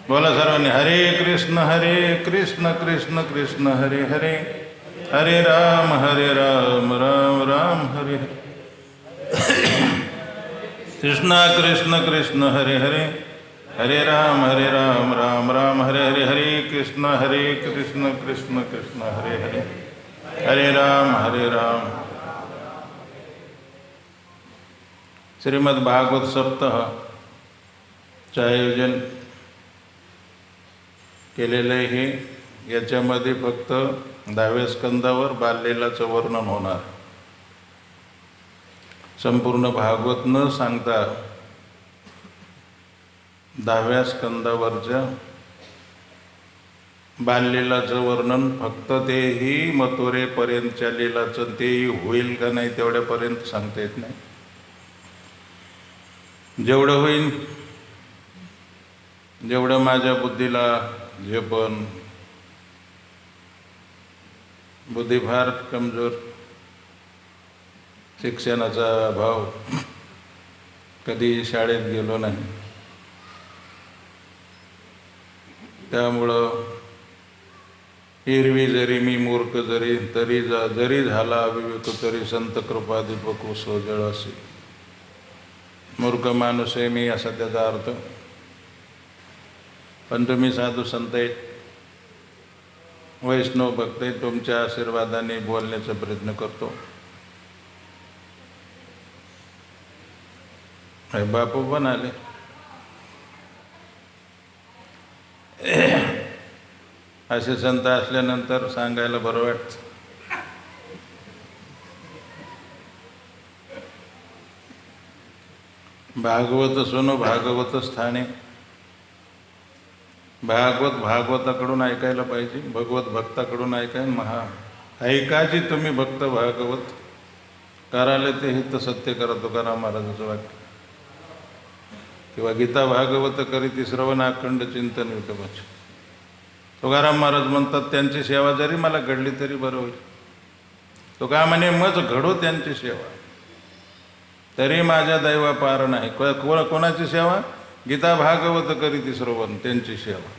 बोला सर्वांनी हरे कृष्ण कृष्ण कृष्ण हरे हरे, हरे राम राम राम हरे हरे, कृष्ण कृष्ण हरे हरे, हरे राम राम राम हरे हरे, हरे कृष्ण कृष्ण कृष्ण हरे हरे, हरे राम। श्रीमद् भागवत सप्ताह चे आयोजन केलेले हे, याच्यामध्ये फक्त 10व्या स्कंदावर बाललीलाचं वर्णन होणार. संपूर्ण भागवत न सांगता 10व्या स्कंदावरच्या बाललीलाचं वर्णन, फक्त तेही मथुरेपर्यंतच्या लीलाचं, तेही होईल का नाही तेवढ्यापर्यंत सांगता येत नाही. जेवढं होईल, जेवढं माझ्या बुद्धीला झेपण, बुद्धी फार कमजोर, शिक्षणाचा अभाव, कधी शाळेत गेलो नाही, त्यामुळं एरवी जरी मी मूर्ख जरी झाला अविवेक, तरी संत कृपा दीपक सोजळ असे. मूर्ख माणूस आहे मी असा त्याचा अर्थ. पण तुम्ही साधू संत आहेत, वैष्णव भक्त आहेत, तुमच्या आशीर्वादाने बोलण्याचा प्रयत्न करतो. बापू पण आले. असे संत असल्यानंतर सांगायला बरं वाटतं. भागवत सुनो भागवत स्थाने. भागवताकडून ऐकायला पाहिजे, भगवत भक्ताकडून ऐकायची तुम्ही भक्त भागवत कराले ते हित सत्य करा, तुकाराम महाराजाचं वाक्य. किंवा गीता भागवत करीती श्रवण अखंड चिंतन विठोबाचे. तुकाराम महाराज म्हणतात त्यांची सेवा जरी मला घडली तरी बरं होईल. तो का म्हणे मज घडो त्यांची सेवा, तरी माझ्या दैवा पार नाही. कोणाची सेवा? गीता भागवत करीती श्रवण, त्यांची सेवा.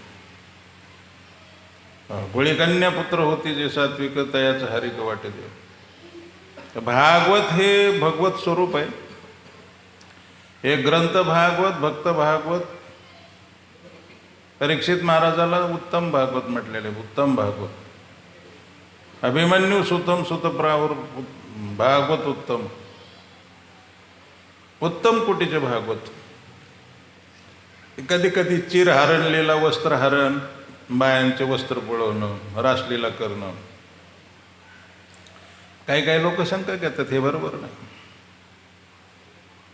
गोळीकन्या पुत्र होती जे सात्विक, तयाचं हरिक वाटे देव. भागवत हे भगवत स्वरूप आहे. हे ग्रंथ भागवत, भक्त भागवत. परीक्षित महाराजाला उत्तम भागवत म्हटलेले, उत्तम भागवत. अभिमन्यू सुतम सुतप्रावर भागवत उत्तम, उत्तम कोटीचे भागवत. कधी कधी चिरहरण लीला, वस्त्रहरण, बायांचे वस्त्र पळवणं, रासलीला करणं. काही लोक शंका घेतात, हे बरोबर नाही.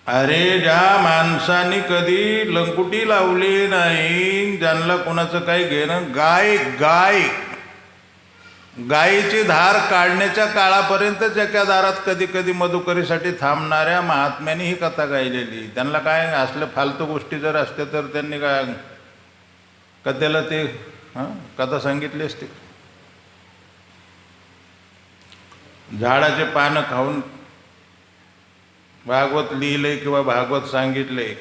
अरे ज्या माणसाने कधी लंकुटी लावली नाही, ज्यांना कोणाचं काही घेणं, गायीची धार काढण्याच्या काळापर्यंत ज्या दारात कधी कधी मधुकरीसाठी थांबणाऱ्या महात्म्यांनी ही कथा गायलेली. त्यांना काय असल्या फालतू गोष्टी जर असत्या तर त्यांनी काय कथेला ते कथा सांगितली असते. झाडाचे पानं खाऊन भागवत लिहिले किंवा भागवत सांगितले.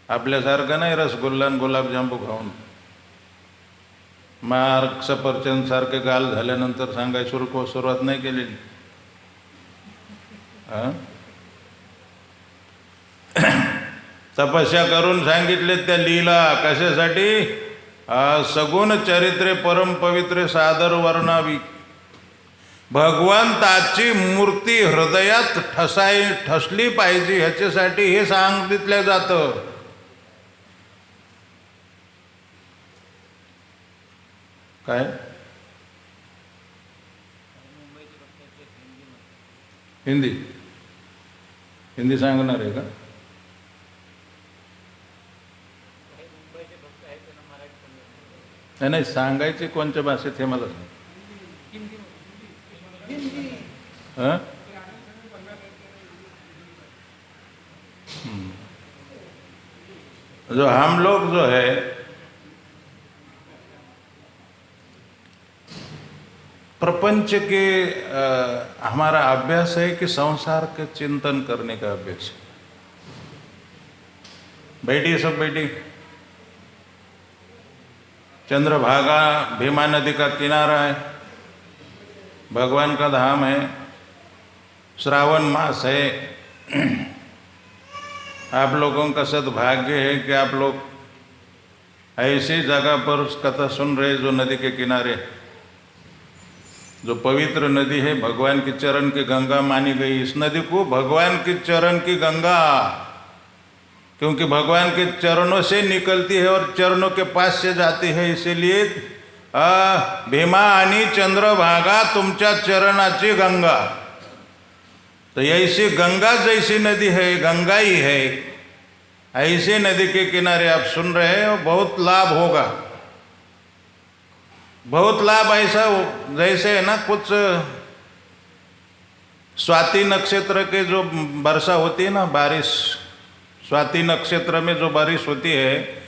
आपल्यासारखं नाही रसगुल्ला आणि गुलाबजांबू खाऊन. मार्क सफरचंद सारखे गाल झाल्यानंतर सांगायची सुरुवात नाही केलेली. तपस्या करून सांगितले त्या लीला. कशासाठी? सगुण चरित्रे परम पवित्रे सादर वर्णावी. भगवंताची मूर्ती हृदयात ठसली पाहिजे, ह्याच्यासाठी हे सांगितलं जातं. काय हिंदी सांगणार आहे का? नाही, सांगायचे कोणत्या भाषेत हे मला सांग. जो हम लोग जो है प्रपंच के हमारा अभ्यास है कि संसार के चिंतन करने का अभ्यास है. बैठिए सब, बैठिए. चंद्रभागा भीमा नदी का किनारा है, भगवान का धाम है, श्रावण मास है। आप लोगों का सद्भाग्य है कि आप लोग ऐसी जगह पर कथा सुन रहे जो नदी के किनारे, जो पवित्र नदी है, भगवान के चरण की गंगा मानी गई। इस नदी को भगवान के चरण की गंगा, क्योंकि भगवान के चरणों से निकलती है और चरणों के पास से जाती है, इसीलिए भीमा आणि चंद्रभागा तुमच्या चरणाची गंगा। तो ऐसी गंगा जैसी नदी है, गंगा ही है, ऐसे नदी के किनारे आप सुन रहे हो, बहुत लाभ होगा, बहुत लाभ। ऐसा जैसे है ना, कुछ स्वाति नक्षत्र के जो वर्षा होती है ना, बारिश, स्वाति नक्षत्र में जो बारिश होती है,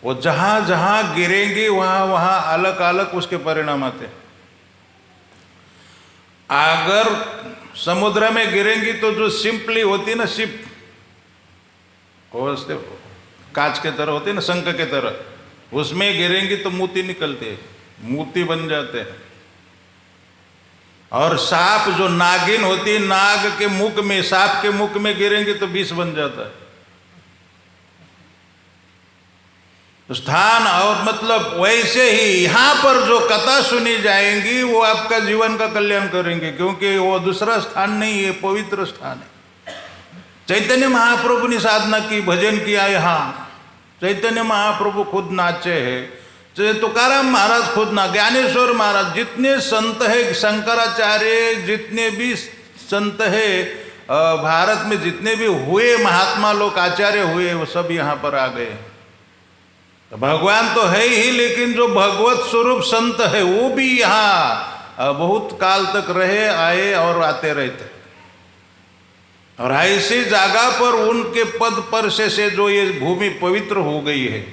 वो जहाँ जहाँ गिरेंगी वहाँ वहाँ अलग अलग उसके परिणाम आते हैं। अगर समुद्र में गिरेंगी तो जो सिंपली होती ना, शिप, कांच के तरह होती ना, शंख के तरह, उसमें गिरेंगी तो मोती निकलते हैं, मोती बन जाते हैं। और सांप जो नागिन होती, नाग के मुख में, सांप के मुख में गिरेंगे तो विष बन जाता है। स्थान और मतलब वैसे ही यहाँ पर जो कथा सुनी जाएंगी वो आपका जीवन का कल्याण करेंगे, क्योंकि वो दूसरा स्थान नहीं है, पवित्र स्थान है। चैतन्य महाप्रभु ने साधना की, भजन किया, यहाँ चैतन्य महाप्रभु खुद नाचे हैं, तुकाराम महाराज खुद ना, ज्ञानेश्वर महाराज, जितने संत है, शंकराचार्य, जितने भी संत है भारत में, जितने भी हुए महात्मा लोग, आचार्य हुए, वो सब यहाँ पर आ गए। तो भगवान तो है ही, लेकिन जो भगवत स्वरूप संत है वो भी यहाँ बहुत काल तक रहे, आए और आते रहते। और ऐसी जगह पर उनके पद पर से जो ये भूमि पवित्र हो गई है,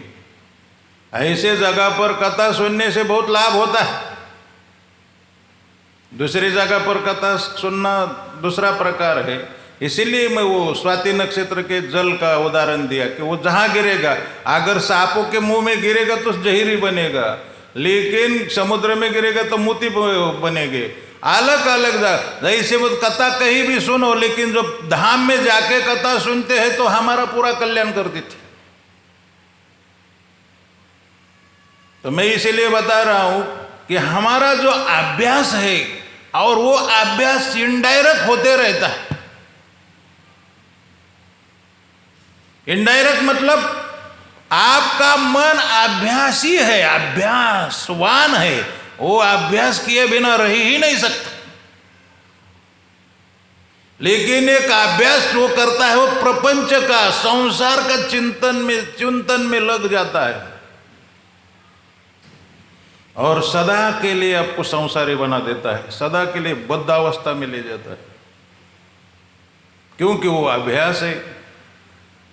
ऐसे जगह पर कथा सुनने से बहुत लाभ होता है। दूसरी जगह पर कथा सुनना दूसरा प्रकार है। इसीलिए मैं वो स्वाति नक्षत्र के जल का उदाहरण दिया कि वो जहाँ गिरेगा, अगर सांपों के मुंह में गिरेगा तो जहरी बनेगा, लेकिन समुद्र में गिरेगा तो मोती बनेंगे। अलग अलग जैसे वो कथा कहीं भी सुनो, लेकिन जो धाम में जाके कथा सुनते हैं तो हमारा पूरा कल्याण करती थी। तो मैं इसीलिए बता रहा हूं कि हमारा जो अभ्यास है, और वो अभ्यास इनडायरेक्ट होते रहता है। इनडायरेक्ट मतलब आपका मन अभ्यासी है, अभ्यासवान है, वो अभ्यास किए बिना रह ही नहीं सकता। लेकिन एक अभ्यास वो करता है, वो प्रपंच का, संसार का चिंतन में लग जाता है और सदा के लिए आपको संसारी बना देता है, सदा के लिए बद्धावस्था में ले जाता है, क्योंकि वो अभ्यास है,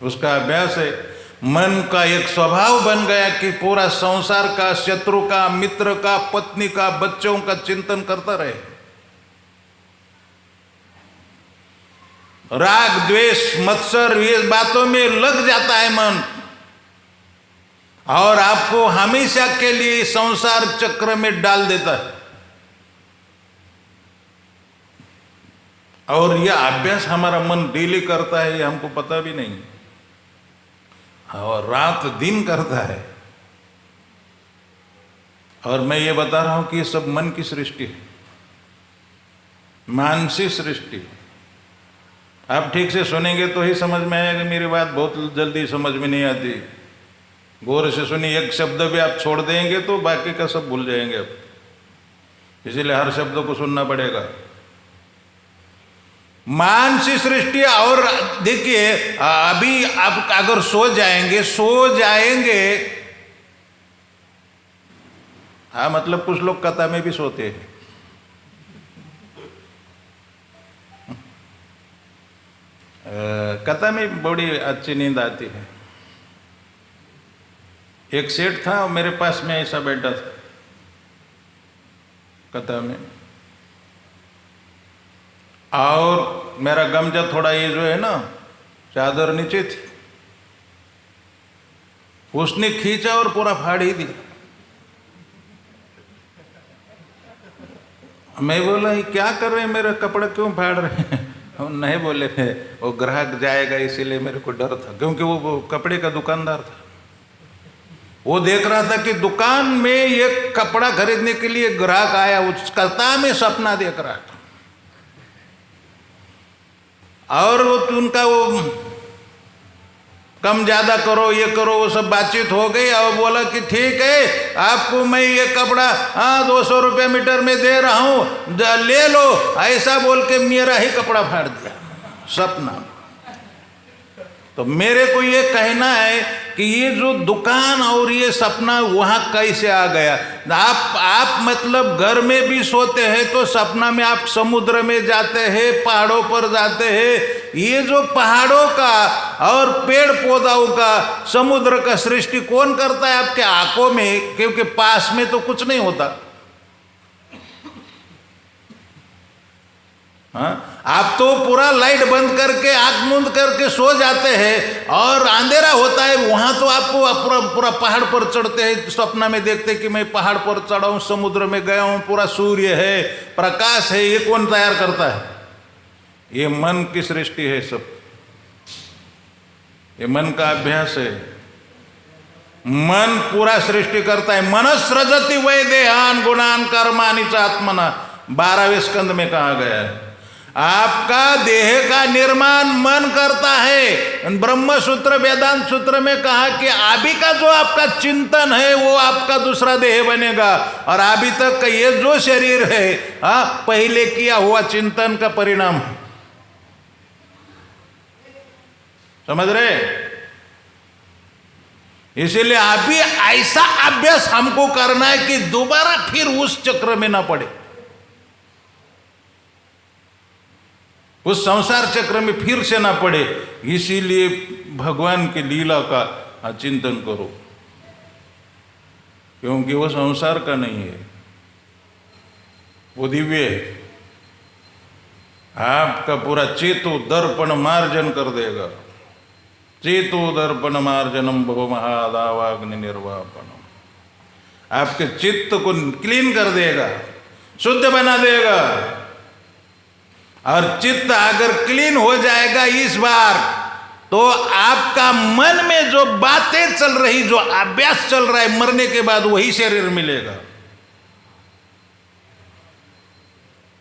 उसका अभ्यास है। मन का एक स्वभाव बन गया कि पूरा संसार का, शत्रु का, मित्र का, पत्नी का, बच्चों का चिंतन करता रहे। राग, द्वेष, मत्सर, ये बातों में लग जाता है मन, और आपको हमेशा के लिए संसार चक्र में डाल देता है। और यह अभ्यास हमारा मन डेली करता है, ये हमको पता भी नहीं, और रात दिन करता है। और मैं ये बता रहा हूं कि ये सब मन की सृष्टि है, मानसिक सृष्टि। आप ठीक से सुनेंगे तो ही समझ में आएगा, मेरी बात बहुत जल्दी समझ में नहीं आती। गौर से सुनिए, एक शब्द भी आप छोड़ देंगे तो बाकी का सब भूल जाएंगे आप, इसीलिए हर शब्द को सुनना पड़ेगा। मानसिक सृष्टि। और देखिए, अभी आप अगर सो जाएंगे, हाँ, मतलब कुछ लोग कथा में भी सोते हैं। कथा में बड़ी अच्छी नींद आती है। एक सेठ था मेरे पास में, ऐसा बैठा था कथा में, और मेरा गमजा थोड़ा ये जो है ना, चादर नीचे थी, उसने खींचा और पूरा फाड़ ही दिया। मैं बोला ये क्या कर रहे हैं, मेरा कपड़ा क्यों फाड़ रहे हैं? हम नहीं बोले थे, वो ग्राहक जाएगा इसीलिए मेरे को डर था, क्योंकि वो कपड़े का दुकानदार था। वो देख रहा था कि दुकान में ये कपड़ा खरीदने के लिए ग्राहक आया, उसका में सपना देख रहा था। और वो उनका वो कम ज़्यादा करो, ये करो, वो सब बातचीत हो गई। और बोला कि ठीक है, आपको मैं ये कपड़ा 200 रुपये मीटर में दे रहा हूँ, ले लो। ऐसा बोल के मेरा ही कपड़ा फाड़ दिया सपना। तो मेरे को ये कहना है कि ये जो दुकान और ये सपना वहाँ कैसे आ गया? आप मतलब घर में भी सोते हैं तो सपना में आप समुद्र में जाते हैं, पहाड़ों पर जाते हैं। ये जो पहाड़ों का और पेड़ पौधों का, समुद्र का सृष्टि कौन करता है? आपके आंखों में, क्योंकि पास में तो कुछ नहीं होता। हाँ, आप तो पूरा लाइट बंद करके आंख मूंद करके सो जाते हैं और अंधेरा होता है, वहां तो आपको पूरा पूरा पहाड़ पर चढ़ते हैं, सपना में देखते हैं कि मैं पहाड़ पर चढ़ा हूं, समुद्र में गया हूं, पूरा सूर्य है, प्रकाश है। ये कौन तैयार करता है? ये मन की सृष्टि है सब, ये मन का अभ्यास है। मन पूरा सृष्टि करता है। मनस्सृजति वै देहान गुणान कर्माणि च आत्मना, 12वें स्कंद में कहा गया है। आपका देह का निर्माण मन करता है। ब्रह्म सूत्र, वेदांत सूत्र में कहा कि अभी का जो आपका चिंतन है वो आपका दूसरा देह बनेगा, और अभी तक का ये जो शरीर है पहले किया हुआ चिंतन का परिणाम है। समझ रहे? इसीलिए अभी ऐसा अभ्यास हमको करना है कि दोबारा फिर उस चक्र में ना पड़े, उस संसार चक्र में फिर से ना पड़े। इसीलिए भगवान की लीला का चिंतन करो, क्योंकि वो संसार का नहीं है, वो दिव्य है। आपका पूरा चेतो दर्पण मार्जन कर देगा। चेतो दर्पण मार्जनम भव महादावाग्नि निर्वापनम, आपके चित्त को क्लीन कर देगा, शुद्ध बना देगा। और चित्त अगर क्लीन हो जाएगा इस बार, तो आपका मन में जो बातें चल रही, जो अभ्यास चल रहा है, मरने के बाद वही शरीर मिलेगा।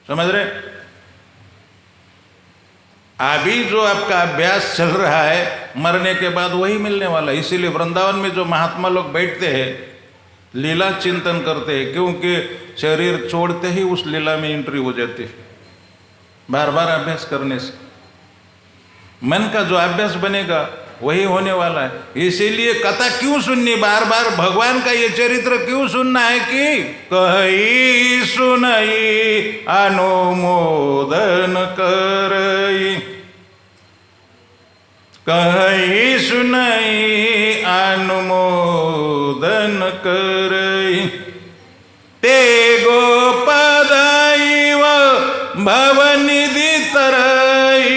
समझ रहे? अभी जो आपका अभ्यास चल रहा है, मरने के बाद वही मिलने वाला है। इसीलिए वृंदावन में जो महात्मा लोग बैठते हैं, लीला चिंतन करते हैं, क्योंकि शरीर छोड़ते ही उस लीला में एंट्री हो जाती है। बार बार अभ्यास करने से मन का जो अभ्यास बनेगा वही होने वाला है। इसीलिए कथा क्यों सुननी, बार बार भगवान का ये चरित्र क्यों सुनना है कि कही सुनई अनुमोदन करई, कही सुनई अनुमोदन करई, ते गोपद भवनिधि तरई,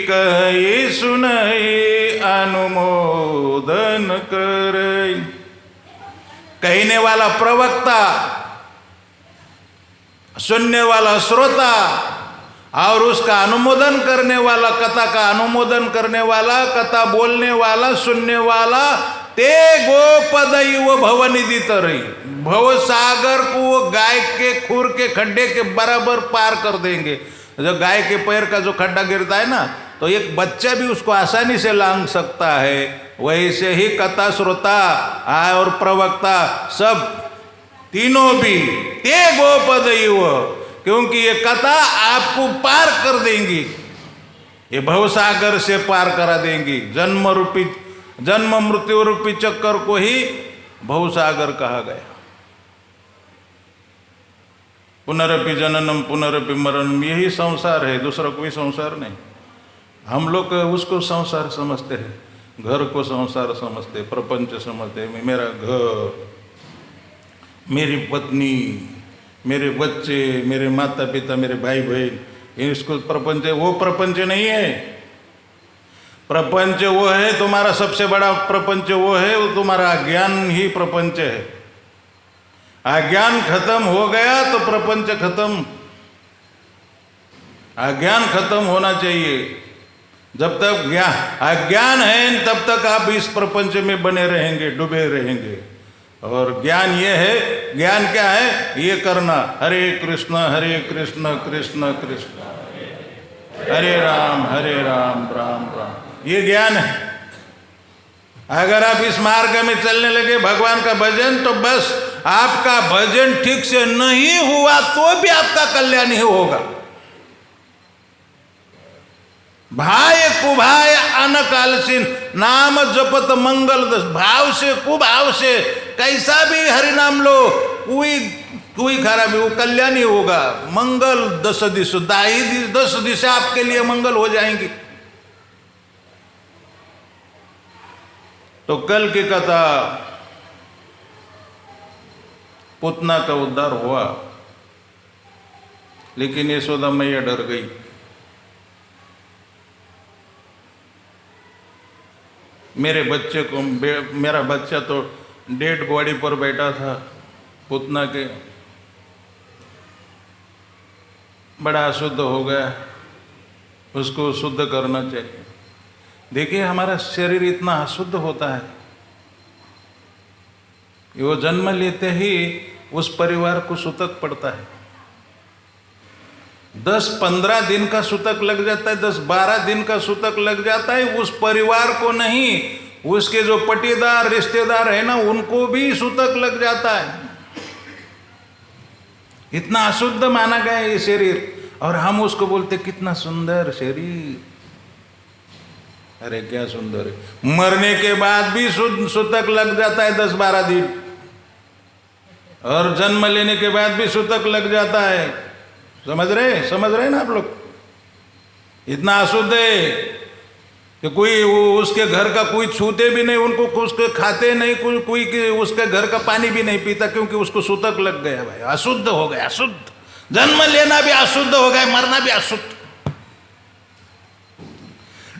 कही सुनई अनुमोदन करई। कहने वाला प्रवक्ता, सुनने वाला श्रोता, और उसका अनुमोदन करने वाला, कथा का अनुमोदन करने वाला, कथा बोलने वाला, सुनने वाला, ते गोपदयु भवनिधि तरई, भव सागर को वो गाय के खुर के खड्डे के बराबर पार कर देंगे। जो गाय के पैर का जो खड्डा गिरता है ना, तो एक बच्चा भी उसको आसानी से लांघ सकता है। वैसे ही कथा श्रोता और प्रवक्ता सब तीनों भी ते गोपदयु, क्योंकि ये कथा आपको पार कर देंगी, ये भवसागर से पार करा देंगी। जन्म मृत्यु रूपी चक्कर को ही भवसागर कहा गया। पुनरपि जननम पुनरपि मरणम, यही संसार है, दूसरा कोई संसार नहीं। हम लोग उसको संसार समझते हैं, घर को संसार समझते, प्रपंच समझते, मेरा घर, मेरी पत्नी, मेरे बच्चे, मेरे माता पिता, मेरे भाई बहन, इसको प्रपंच है। वो प्रपंच नहीं है। प्रपंच वो है, तुम्हारा सबसे बड़ा प्रपंच वो है, वो तुम्हारा ज्ञान ही प्रपंच है। अज्ञान खत्म हो गया तो प्रपंच खत्म। अज्ञान खत्म होना चाहिए। जब तक अज्ञान है तब तक आप इस प्रपंच में बने रहेंगे, डूबे रहेंगे। और ज्ञान ये है, ज्ञान क्या है? ये करना, हरे कृष्ण कृष्ण कृष्ण हरे राम राम राम। ये ज्ञान है। अगर आप इस मार्ग में चलने लगे भगवान का भजन, तो बस आपका भजन ठीक से नहीं हुआ तो भी आपका कल्याण ही होगा। भाय कुभाय अनकालसीन नाम जपत मंगल दस। भाव से कुभाव से कैसा भी हरि नाम लो, कोई खराबी, वो कल्याण ही होगा। मंगल 10 दिशा, 10 दिशा आपके लिए मंगल हो जाएंगी। तो कल की कथा, पुतना का उद्धार हुआ, लेकिन यशोदा मैया डर गई। मेरे बच्चे को, मेरा बच्चा तो डेड बॉडी पर बैठा था पुतना के, बड़ा अशुद्ध हो गया, उसको शुद्ध करना चाहिए। देखिए हमारा शरीर इतना अशुद्ध होता है, वो जन्म लेते ही उस परिवार को सूतक पड़ता है। 10-15 दिन का सूतक लग जाता है, 10-12 दिन का सूतक लग जाता है। उस परिवार को नहीं, उसके जो पटीदार रिश्तेदार है ना, उनको भी सूतक लग जाता है। इतना अशुद्ध माना गया ये शरीर, और हम उसको बोलते कितना सुंदर शरीर। अरे क्या सुंदर है। मरने के बाद भी सूतक लग जाता है 10-12 दिन, और जन्म लेने के बाद भी सूतक लग जाता है। समझ रहे ना आप लोग? इतना अशुद्ध है कि कोई उसके घर का कोई छूते भी नहीं, उनको उसके खाते नहीं, कोई उसके घर का पानी भी नहीं पीता, क्योंकि उसको सूतक लग गया। भाई अशुद्ध हो गया, अशुद्ध। जन्म लेना भी अशुद्ध हो गया, मरना भी अशुद्ध।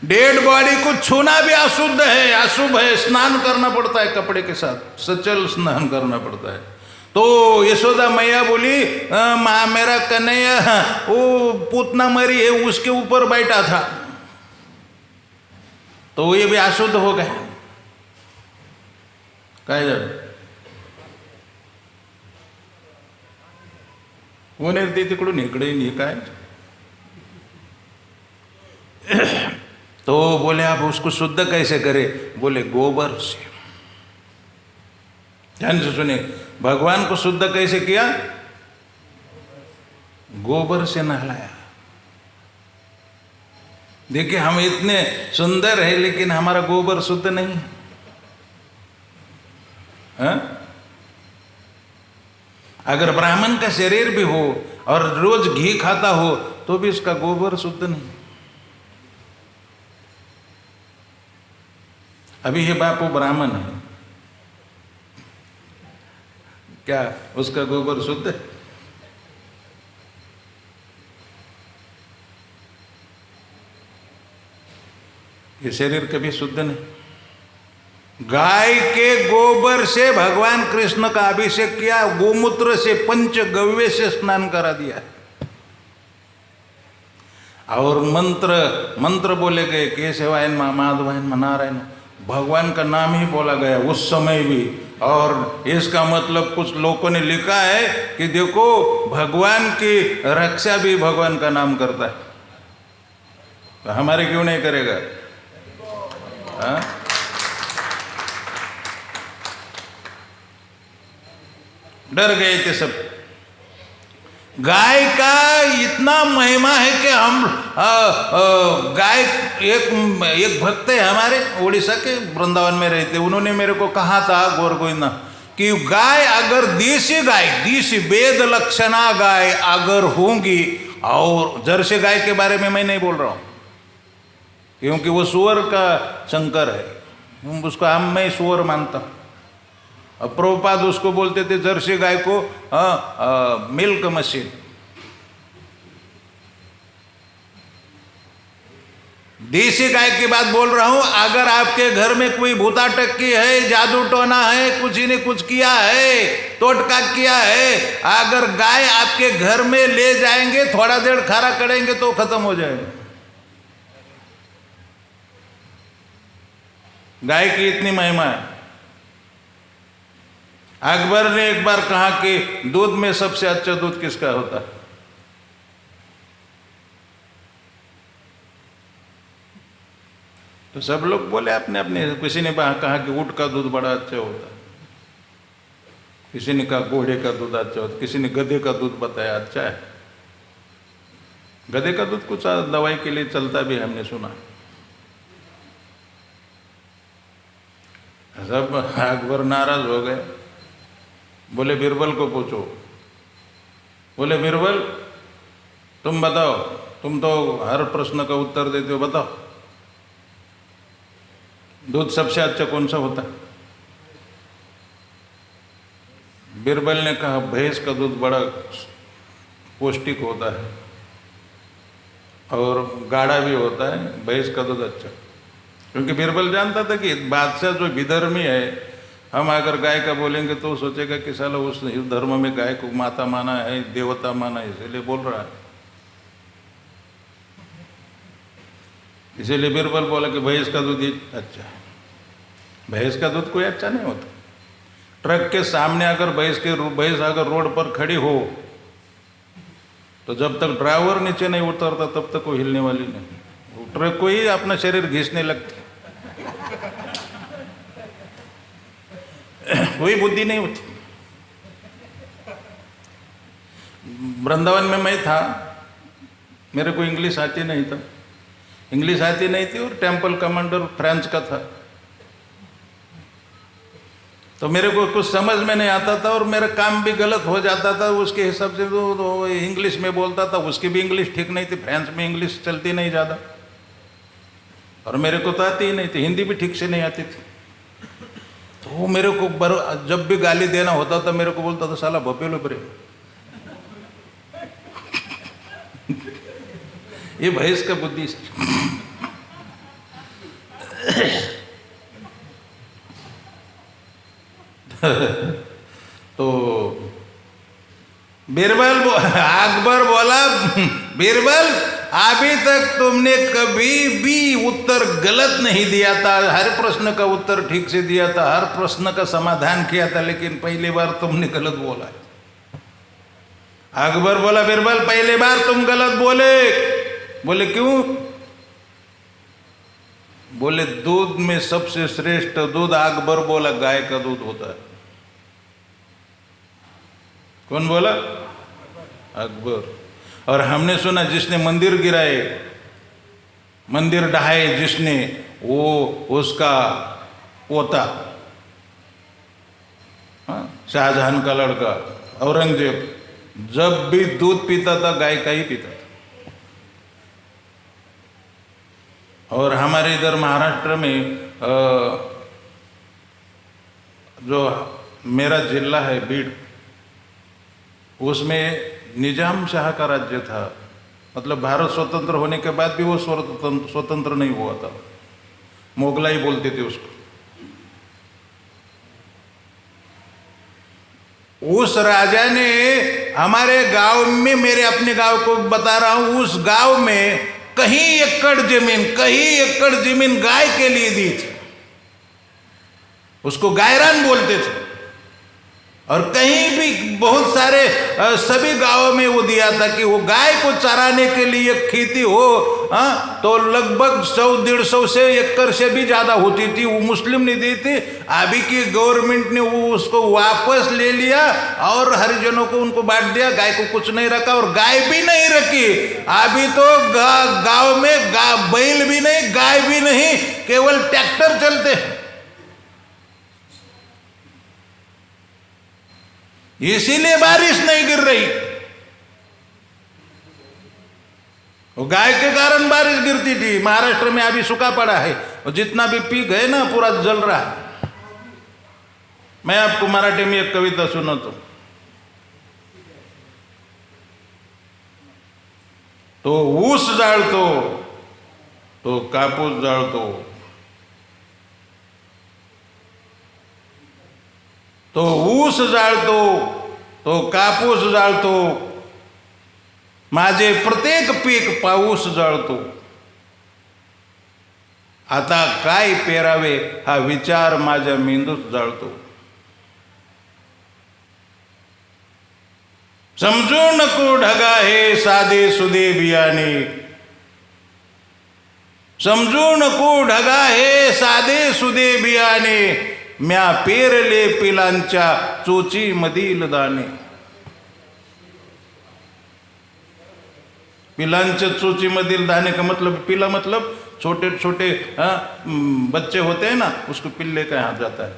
डेड बॉडी को छूना भी अशुद्ध है, अशुभ है। स्नान करना पड़ता है कपड़े के साथ, सचल स्नान करना पड़ता है। तो यशोदा मैया बोली, माँ मेरा कन्हैया वो पूतना मरी है, उसके ऊपर बैठा था, तो ये भी अशुद्ध हो गया। काय झालं? उन्हें ते तिकडून इकडे ये काय? तो बोले आप उसको शुद्ध कैसे करे? बोले गोबर से। ध्यान से सुने, भगवान को शुद्ध कैसे किया? गोबर से नहलाया। देखिए हम इतने सुंदर है, लेकिन हमारा गोबर शुद्ध नहीं है। अगर ब्राह्मण का शरीर भी हो और रोज घी खाता हो, तो भी उसका गोबर शुद्ध नहीं। अभी ये बापू ब्राह्मण है, क्या उसका गोबर शुद्ध है? ये शरीर कभी शुद्ध नहीं। गाय के गोबर से भगवान कृष्ण का अभिषेक किया, गोमूत्र से पंचगव्य से स्नान करा दिया, और मंत्र बोले गए, केशवायन माधवायन नारायण, भगवान का नाम ही बोला गया उस समय भी। और इसका मतलब कुछ लोगों ने लिखा है कि देखो भगवान की रक्षा भी भगवान का नाम करता है, तो हमारे क्यों नहीं करेगा? हाँ? डर गए थे सब। गाय का इतना महिमा है कि हम गाय, एक भक्त है हमारे उड़ीसा के, वृंदावन में रहते, उन्होंने मेरे को कहा था गोरगोविंदा कि गाय अगर देसी गाय, देसी वेद लक्षणा गाय अगर होंगी, और जर्सी गाय के बारे में मैं नहीं बोल रहा हूँ क्योंकि वो सुअर का शंकर है, उसको मैं सुअर मानता हूँ। प्रभुपाद उसको बोलते थे जर्सी गाय को मिल्क मशीन। देसी गाय की बात बोल रहा हूं। अगर आपके घर में कोई भूता टक्की है, जादू टोना है, किसी ने कुछ किया है, टोटका किया है, अगर गाय आपके घर में ले जाएंगे, थोड़ा देर खड़ा करेंगे तो खत्म हो जाएगा। गाय की इतनी महिमा है। अकबर ने एक बार कहा कि दूध में सबसे अच्छा दूध किसका होता है? तो सब लोग बोले अपने अपने। किसी ने कहा कि ऊँट का दूध बड़ा अच्छा होता है, किसी ने कहा घोड़े का दूध अच्छा होता है, किसी ने गधे का दूध बताया अच्छा है। गधे का दूध कुछ दवाई के लिए चलता भी, हमने सुना। सब अकबर नाराज हो गए। बोले बीरबल को पूछो। बोले बीरबल तुम बताओ, तुम तो हर प्रश्न का उत्तर देते हो, बताओ दूध सबसे अच्छा कौन सा होता है? बीरबल ने कहा भैंस का दूध बड़ा पौष्टिक होता है और गाढ़ा भी होता है, भैंस का दूध अच्छा। क्योंकि बीरबल जानता था कि बादशाह जो विधर्मी है, हम अगर गाय का बोलेंगे तो सोचेगा कि साला उस धर्म में गाय को माता माना है, देवता माना है, इसीलिए बोल रहा है। इसीलिए बीरबल बोला कि भैंस का दूध ही अच्छा है। भैंस का दूध कोई अच्छा नहीं होता। ट्रक के सामने अगर भैंस अगर रोड पर खड़ी हो तो जब तक ड्राइवर नीचे नहीं उतरता तब तक वो हिलने वाली नहीं, ट्रक को ही अपना शरीर घिसने लगती। कोई बुद्धि नहीं होती। वृंदावन में मैं था, मेरे को इंग्लिश आती नहीं था, इंग्लिश आती नहीं थी और टेम्पल कमांडर फ्रेंच का था, तो मेरे को कुछ समझ में नहीं आता था और मेरा काम भी गलत हो जाता था। उसके हिसाब से तो इंग्लिश में बोलता था, उसकी भी इंग्लिश ठीक नहीं थी, फ्रेंच में इंग्लिश चलती नहीं ज़्यादा, और मेरे को तो आती ही नहीं थी, हिंदी भी ठीक से नहीं आती थी। तो वो मेरे को जब भी गाली देना होता था मेरे को बोलता था साला भपेलो बरे। ये भैंस का बुद्धि से। तो अकबर बोला बीरबल अभी तक तुमने कभी भी उत्तर गलत नहीं दिया था, हर प्रश्न का उत्तर ठीक से दिया था, हर प्रश्न का समाधान किया था, लेकिन पहली बार तुमने गलत बोला। अकबर बोला बीरबल पहली बार तुम गलत बोले। बोले क्यों? बोले दूध में सबसे श्रेष्ठ दूध, अकबर बोला गाय का दूध होता है। कौन बोला? अकबर। और हमने सुना जिसने मंदिर गिराए, मंदिर ढहाए जिसने, वो उसका पोता, शाहजहां का लड़का औरंगजेब, जब भी दूध पीता था गाय का ही पीता था। और हमारे इधर महाराष्ट्र में जो मेरा जिला है बीड, उसमें निजाम शाह का राज्य था, मतलब भारत स्वतंत्र होने के बाद भी वो स्वतंत्र नहीं हुआ था, मोगलाई बोलते थे उसको। उस राजा ने हमारे गांव में, मेरे अपने गांव को बता रहा हूं, उस गांव में कहीं एकड़ जमीन गाय के लिए दी थी, उसको गायरान बोलते थे। और कहीं भी बहुत सारे सभी गांवों में वो दिया था कि वो गाय को चराने के लिए खेती हो, तो लगभग 100-150 से एकड़ से भी ज़्यादा होती थी, वो मुस्लिम ने दी थी। अभी की गवर्नमेंट ने वो उसको वापस ले लिया और हरिजनों को उनको बांट दिया, गाय को कुछ नहीं रखा और गाय भी नहीं रखी। अभी तो गांव में बैल भी नहीं, गाय भी नहीं, केवल ट्रैक्टर चलते हैं। इसीलिए बारिश नहीं गिर रही, वो गाय के कारण बारिश गिरती थी। महाराष्ट्र में अभी सूखा पड़ा है और जितना भी पीक है ना पूरा जल रहा है। मैं आपको मराठी में एक कविता सुनाता हूं। तो ऊस जाळतो तो कापूस जाळतो, तो ऊस जाळतो, तो कापूस जाळतो, माझे प्रत्येक पीक पाऊस जाळतो. आता काय पेरावे हा विचार माझ्या मेंदूत जाळतो. समजू नको ढगा हे साधे सुदे बियाणे, समजू नको ढगा हे साधे सुदे बियाणे, म्या पेरले पिलांच्या चोची मधील दाणे. पिलांच्या चोची मधील दाने का मतलब, पिला मतलब छोटे छोटे बच्चे होते हैं ना, उसको पिल्ले कहा जाता है.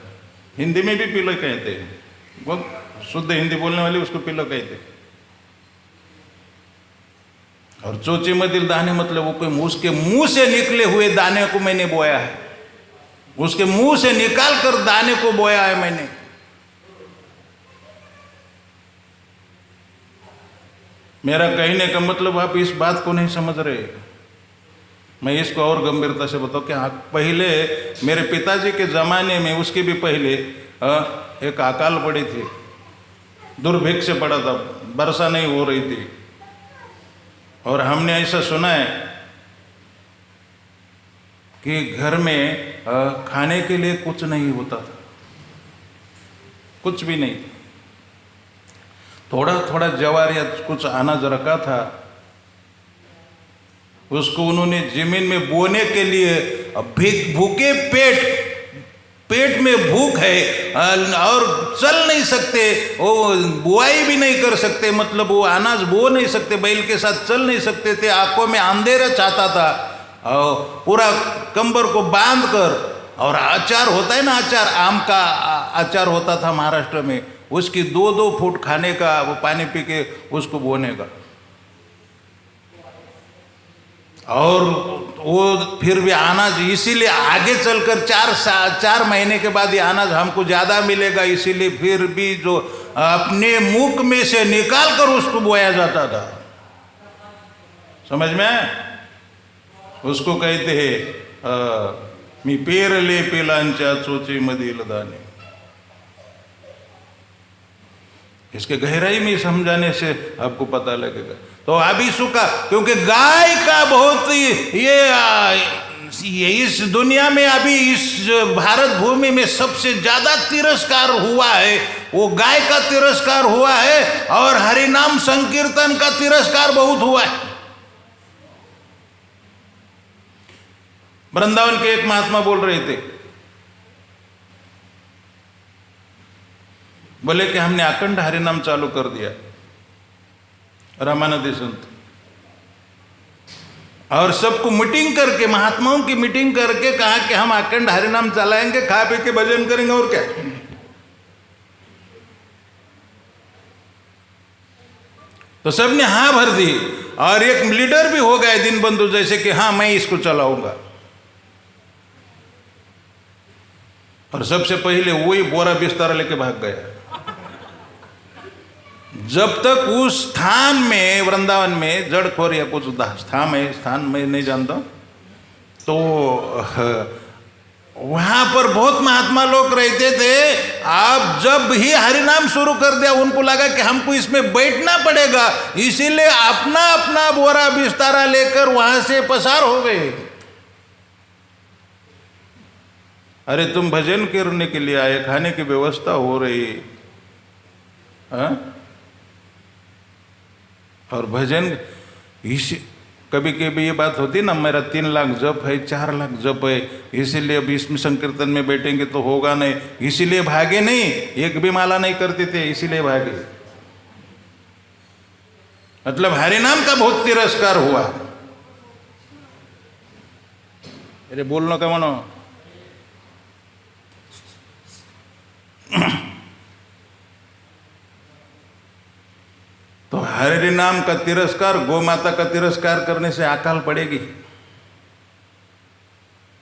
हिंदी में भी पिल्ले कहते हैं, वो शुद्ध हिंदी बोलने वाले उसको पिल्ला कहते हैं. और चोची मदिल दाने मतलब वो कोई उसके मुंह से निकले हुए दाने को मैंने बोया है, उसके मुंह से निकाल कर दाने को बोया है मैंने. मेरा कहने का मतलब आप इस बात को नहीं समझ रहे. मैं इसको और गंभीरता से बताऊं कि पहले मेरे पिताजी के ज़माने में, उसके भी पहले एक अकाल पड़ी थी, दुर्भिक्ष से पड़ा था, वर्षा नहीं हो रही थी. और हमने ऐसा सुना है कि घर में खाने के लिए कुछ नहीं होता था, कुछ भी नहीं. थोड़ा थोड़ा जवार या कुछ अनाज रखा था, उसको उन्होंने जमीन में बोने के लिए, भूखे पेट में भूख है और चल नहीं सकते, वो बुआई भी नहीं कर सकते, मतलब वो अनाज बो नहीं सकते, बैल के साथ चल नहीं सकते थे, आंखों में अंधेरा चाहता था, और पूरा कंबर को बांध कर, और अचार होता है ना, अचार आम का अचार होता था महाराष्ट्र में, उसकी 2-2 फुट खाने का, वो पानी पी के उसको बोने का. और वो फिर भी अनाज, इसीलिए आगे चलकर 4 महीने के बाद ये अनाज हमको ज़्यादा मिलेगा, इसीलिए फिर भी जो अपने मुख में से निकाल कर उसको बोया जाता था. समझ में? उसको कहते हैं मी पेरले पिलांच्या चोचीमधील दाणे. इसके गहराई में समझाने से आपको पता लगेगा. तो अभी सूखा, क्योंकि गाय का बहुत ये इस दुनिया में अभी इस भारत भूमि में सबसे ज्यादा तिरस्कार हुआ है, वो गाय का तिरस्कार हुआ है, और हरिनाम संकीर्तन का तिरस्कार बहुत हुआ है. वृंदावन के एक महात्मा बोल रहे थे, बोले कि हमने अखंड हरिनाम चालू कर दिया, रामानंदी संत, और सबको मीटिंग करके, महात्माओं की मीटिंग करके कहा कि हम अखंड हरिनाम चलाएंगे, खा पी के भजन करेंगे, और क्या. तो सबने हाँ भर दी, और एक लीडर भी हो गए दिन बंधु जैसे कि हाँ मैं इसको चलाऊंगा. और सबसे पहले वही बोरा बिस्तर लेके भाग गया. जब तक उस स्थान में, वृंदावन में जड़खोर या कुछ स्थान है, स्थान में नहीं जानता, तो वहां पर बहुत महात्मा लोग रहते थे. आप जब ही हरिनाम शुरू कर दिया, उनको लगा कि हमको इसमें बैठना पड़ेगा, इसीलिए अपना अपना बोरा बिस्तारा लेकर वहां से पसार हो गए. अरे तुम भजन करने के लिए आए, खाने की व्यवस्था हो रही है, और भजन इस कभी कभी ये बात होती ना, मेरा 3 लाख जप है, 4 लाख जप है, इसीलिए अब इसमें संकीर्तन में बैठेंगे तो होगा नहीं, इसीलिए भागे नहीं. एक भी माला नहीं करते थे, इसीलिए भागे. मतलब हरिनाम का बहुत तिरस्कार हुआ. अरे बोलना का मनो. तो हरि नाम का तिरस्कार, गौ माता का तिरस्कार करने से अकाल पड़ेगी.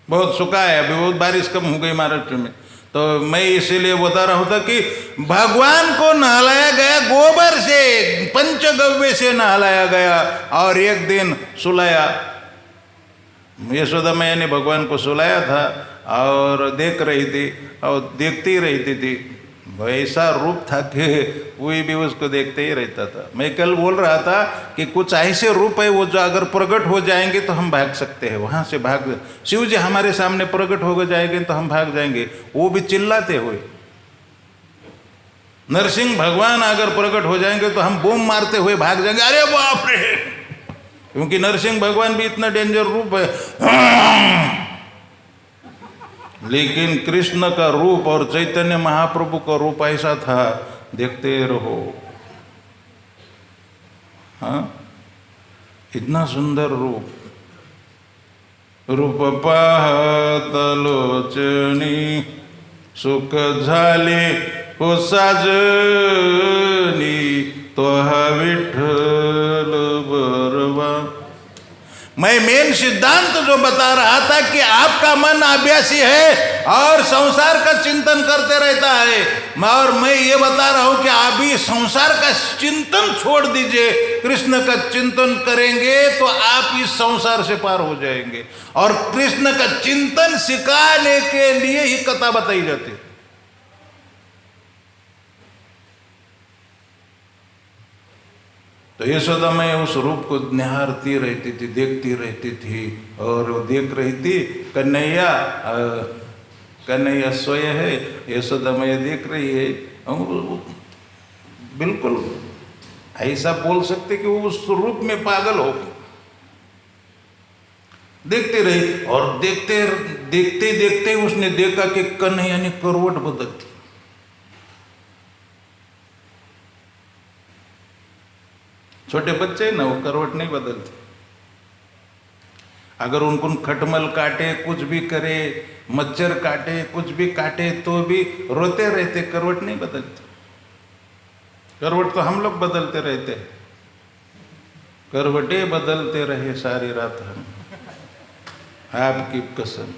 बहुत सूखा है, अभी बहुत बारिश कम हो गई महाराष्ट्र में, तो मैं इसीलिए बता रहा हूँ कि भगवान को नहलाया गया गोबर से, पंचगव्य से नहलाया गया, और एक दिन सुलाया. यशोदा मैया ने भगवान को सुलाया था और देख रही थी और देखती रहती थी। वैसा रूप था कि कोई भी उसको देखते ही रहता था। मैं कल बोल रहा था कि कुछ ऐसे रूप है वो जो अगर प्रकट हो जाएंगे तो हम भाग सकते हैं, वहाँ से भाग। शिव जी हमारे सामने प्रकट हो जाएंगे तो हम भाग जाएंगे, वो भी चिल्लाते हुए। नरसिंह भगवान अगर प्रकट हो जाएंगे तो हम बूम मारते हुए भाग जाएंगे, अरे बाप रे, क्योंकि नरसिंह भगवान भी इतना डेंजर रूप है। लेकिन कृष्ण का रूप और चैतन्य महाप्रभु का रूप ऐसा था, देखते रहो। हाँ, इतना सुंदर रूप। रूप पाहत लोचनी सुख झाले हो साजनी, तो विठ्ठल बरवा। मैं मेन सिद्धांत जो बता रहा था कि आपका मन अभ्यासी है और संसार का चिंतन करते रहता है, और मैं ये बता रहा हूं कि अभी संसार का चिंतन छोड़ दीजिए, कृष्ण का चिंतन करेंगे तो आप इस संसार से पार हो जाएंगे। और कृष्ण का चिंतन सिखाने के लिए ही कथा बताई जाती है। तो यशोदा मैया उस रूप को निहारती रहती थी, देखती रहती थी, और वो देख रही थी कन्हैया, कन्हैया सोए है, यशोदा मैया देख रही है। बिल्कुल ऐसा बोल सकते कि वो उस रूप में पागल हो गई, देखती रही। और देखते देखते देखते उसने देखा कि कन्हैया ने करवट बदल दी। छोटे बच्चे ना, वो करवट नहीं बदलते। अगर उनको खटमल काटे, कुछ भी करे, मच्छर काटे, कुछ भी काटे, तो भी रोते रहते, करवट नहीं बदलते। करवट तो हम लोग बदलते रहते हैं, करवटें बदलते रहे सारी रात हम, आपकी कसम।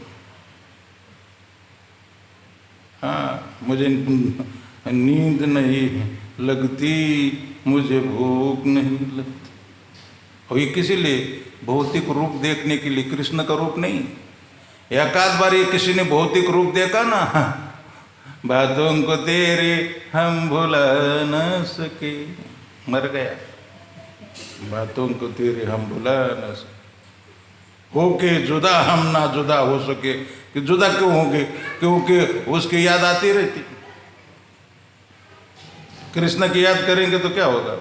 हाँ, मुझे नींद नहीं लगती, मुझे भूख नहीं लगती। और ये किसी लिए? भौतिक रूप देखने के लिए, कृष्ण का रूप नहीं। एक आध बार ये किसी ने भौतिक रूप देखा ना, बातों को तेरे हम भुला न सके, मर गया। बातों को तेरे हम भुला न सके, होके जुदा हम ना जुदा हो सके। कि जुदा क्यों होंगे? क्योंकि उसकी याद आती रहती। कृष्ण की याद करेंगे तो क्या होगा?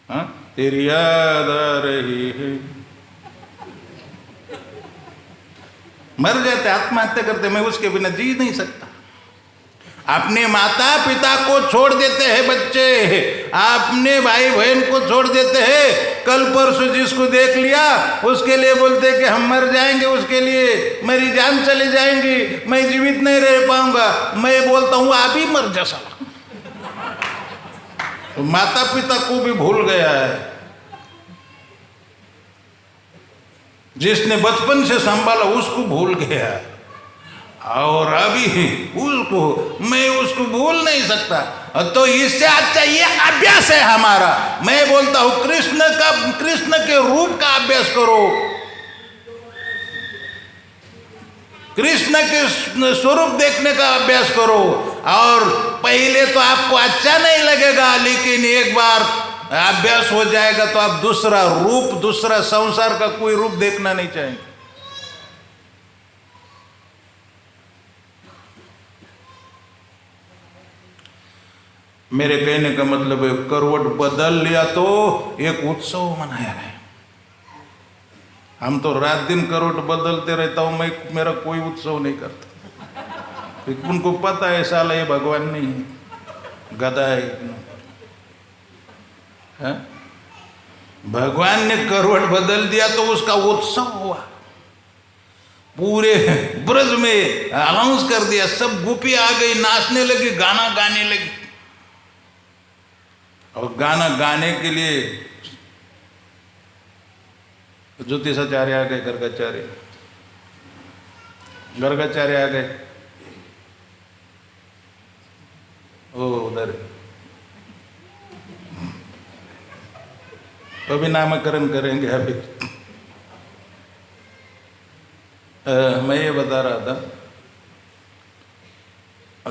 हाँ, तेरी याद आ रही है, मर जाते, आत्महत्या करते। मैं उसके बिना जी नहीं सकता। अपने माता पिता को छोड़ देते हैं बच्चे, अपने भाई बहन को छोड़ देते हैं। कल परसों जिसको देख लिया उसके लिए बोलते कि हम मर जाएंगे, उसके लिए मेरी जान चली जाएंगी, मैं जीवित नहीं रह पाऊंगा। मैं बोलता हूं आप ही मर जा साला। तो माता पिता को भी भूल गया है। जिसने बचपन से संभाला उसको भूल गया, और अभी उसको मैं उसको भूल नहीं सकता। तो इससे अच्छा ये अभ्यास है हमारा। मैं बोलता हूं कृष्ण के रूप का अभ्यास करो, कृष्ण के स्वरूप देखने का अभ्यास करो। और पहले तो आपको अच्छा नहीं लगेगा, लेकिन एक बार अभ्यास हो जाएगा तो आप दूसरा रूप, दूसरा संसार का कोई रूप देखना नहीं चाहेंगे। मेरे कहने का मतलब है, करवट बदल लिया तो एक उत्सव मनाया है। हम तो रात दिन करवट बदलते रहता हूं, मैं मेरा कोई उत्सव नहीं करता। उनको पता है साला ये भगवान नहीं है, गधा है। भगवान ने करवट बदल दिया तो उसका उत्सव हुआ, पूरे ब्रज में अनाउंस कर दिया, सब गोपी आ गई, नाचने लगी, गाना गाने लगी। और गाना गाने के लिए ज्योतिषाचार्य आ गए, गर्गाचार्य आ गए। ओ उधर तो भी नामकरण करेंगे अभी। मैं ये बता रहा था,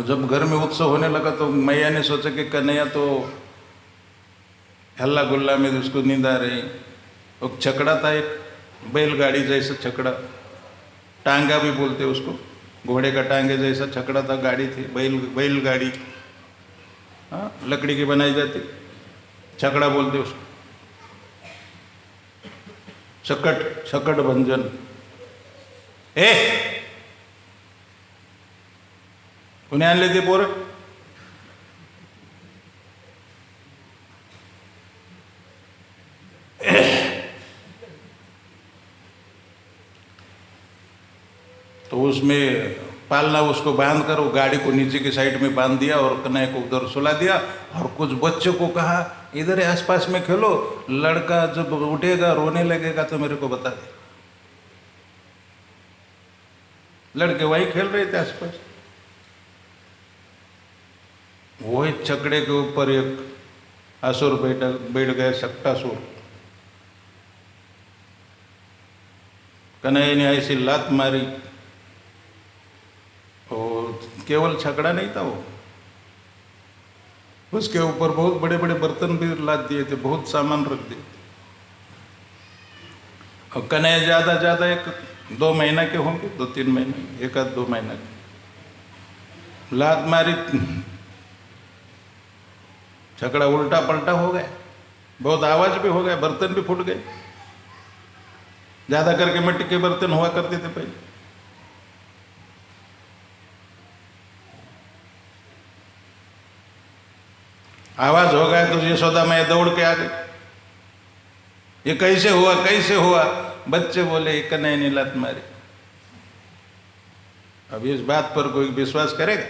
जब घर में उत्सव होने लगा तो मैया ने सोचा कि कन्हैया तो हल्ला गुल्ला में उसको नींद आ रही। वो छकड़ा था, एक बैलगाड़ी जैसा छकड़ा, टांगा भी बोलते उसको, घोड़े का टांगे जैसा छकड़ा था, गाड़ी थी, बैलगाड़ी, हाँ, लकड़ी की बनाई जाती, छकड़ा बोलते उसको, छकट भंजन। उन्हें आन लेते पोर, तो उसमें पालना उसको बांध कर वो गाड़ी को नीचे की साइड में बांध दिया और कन्हैया को उधर सुला दिया और कुछ बच्चों को कहा इधर आसपास में खेलो, लड़का जब उठेगा रोने लगेगा तो मेरे को बता दे। लड़के वही खेल रहे थे आसपास। वही छकड़े के ऊपर एक असुर बैठ गए, सक्टासुर। कन्हैया ने ऐसी लात मारी, और केवल छकड़ा नहीं था वो, उसके ऊपर बहुत बड़े बड़े बर्तन भी लाद दिए थे, बहुत सामान रख दिए। और कन्हैया ज़्यादा एक 2 महीना के होंगे, 2-3 महीने, 1-2 महीना के, लात मारी, छकड़ा उल्टा पलटा हो गया, बहुत आवाज भी हो गया, बर्तन भी फूट गए। ज़्यादा करके मिट्टी के बर्तन हुआ करते थे पहले। आवाज हो गया तो यशोदा मैया दौड़ के आ गई, ये कैसे हुआ कैसे हुआ? बच्चे बोले कन्हैया ने लात मारी। अब इस बात पर कोई विश्वास करेगा?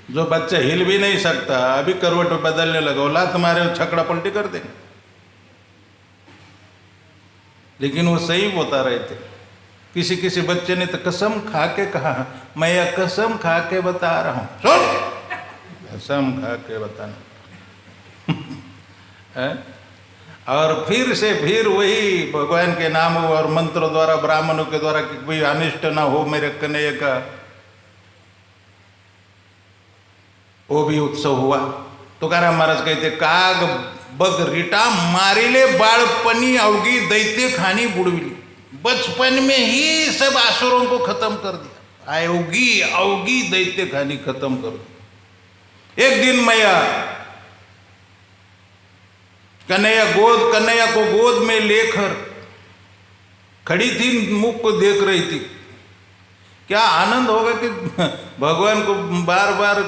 जो बच्चा हिल भी नहीं सकता, अभी करवट बदलने लगा, लात मारे छकड़ा पलटी कर देंगे। लेकिन वो सही बता रहे थे। किसी बच्चे ने तो कसम खा के कहा, मैं यह कसम खा के बता रहा हूं, सुन, कसम खा के बताना। और फिर वही भगवान के नाम और मंत्र द्वारा, ब्राह्मणों के द्वारा कि कोई अनिष्ट ना हो मेरे कन्हैया का, वो भी उत्सव हुआ। तुकाराम महाराज कहते, काग बग रीटा मारिले बाळपणी अवगी दैत्य खानी बुड़विली। बचपन में ही सब आसुरों को खत्म कर दिया, अवगी दैत्य खानी खत्म कर दी। एक दिन मैया कन्हैया को गोद में लेकर खड़ी थी, मुख को देख रही थी। क्या आनंद होगा कि भगवान को बार बार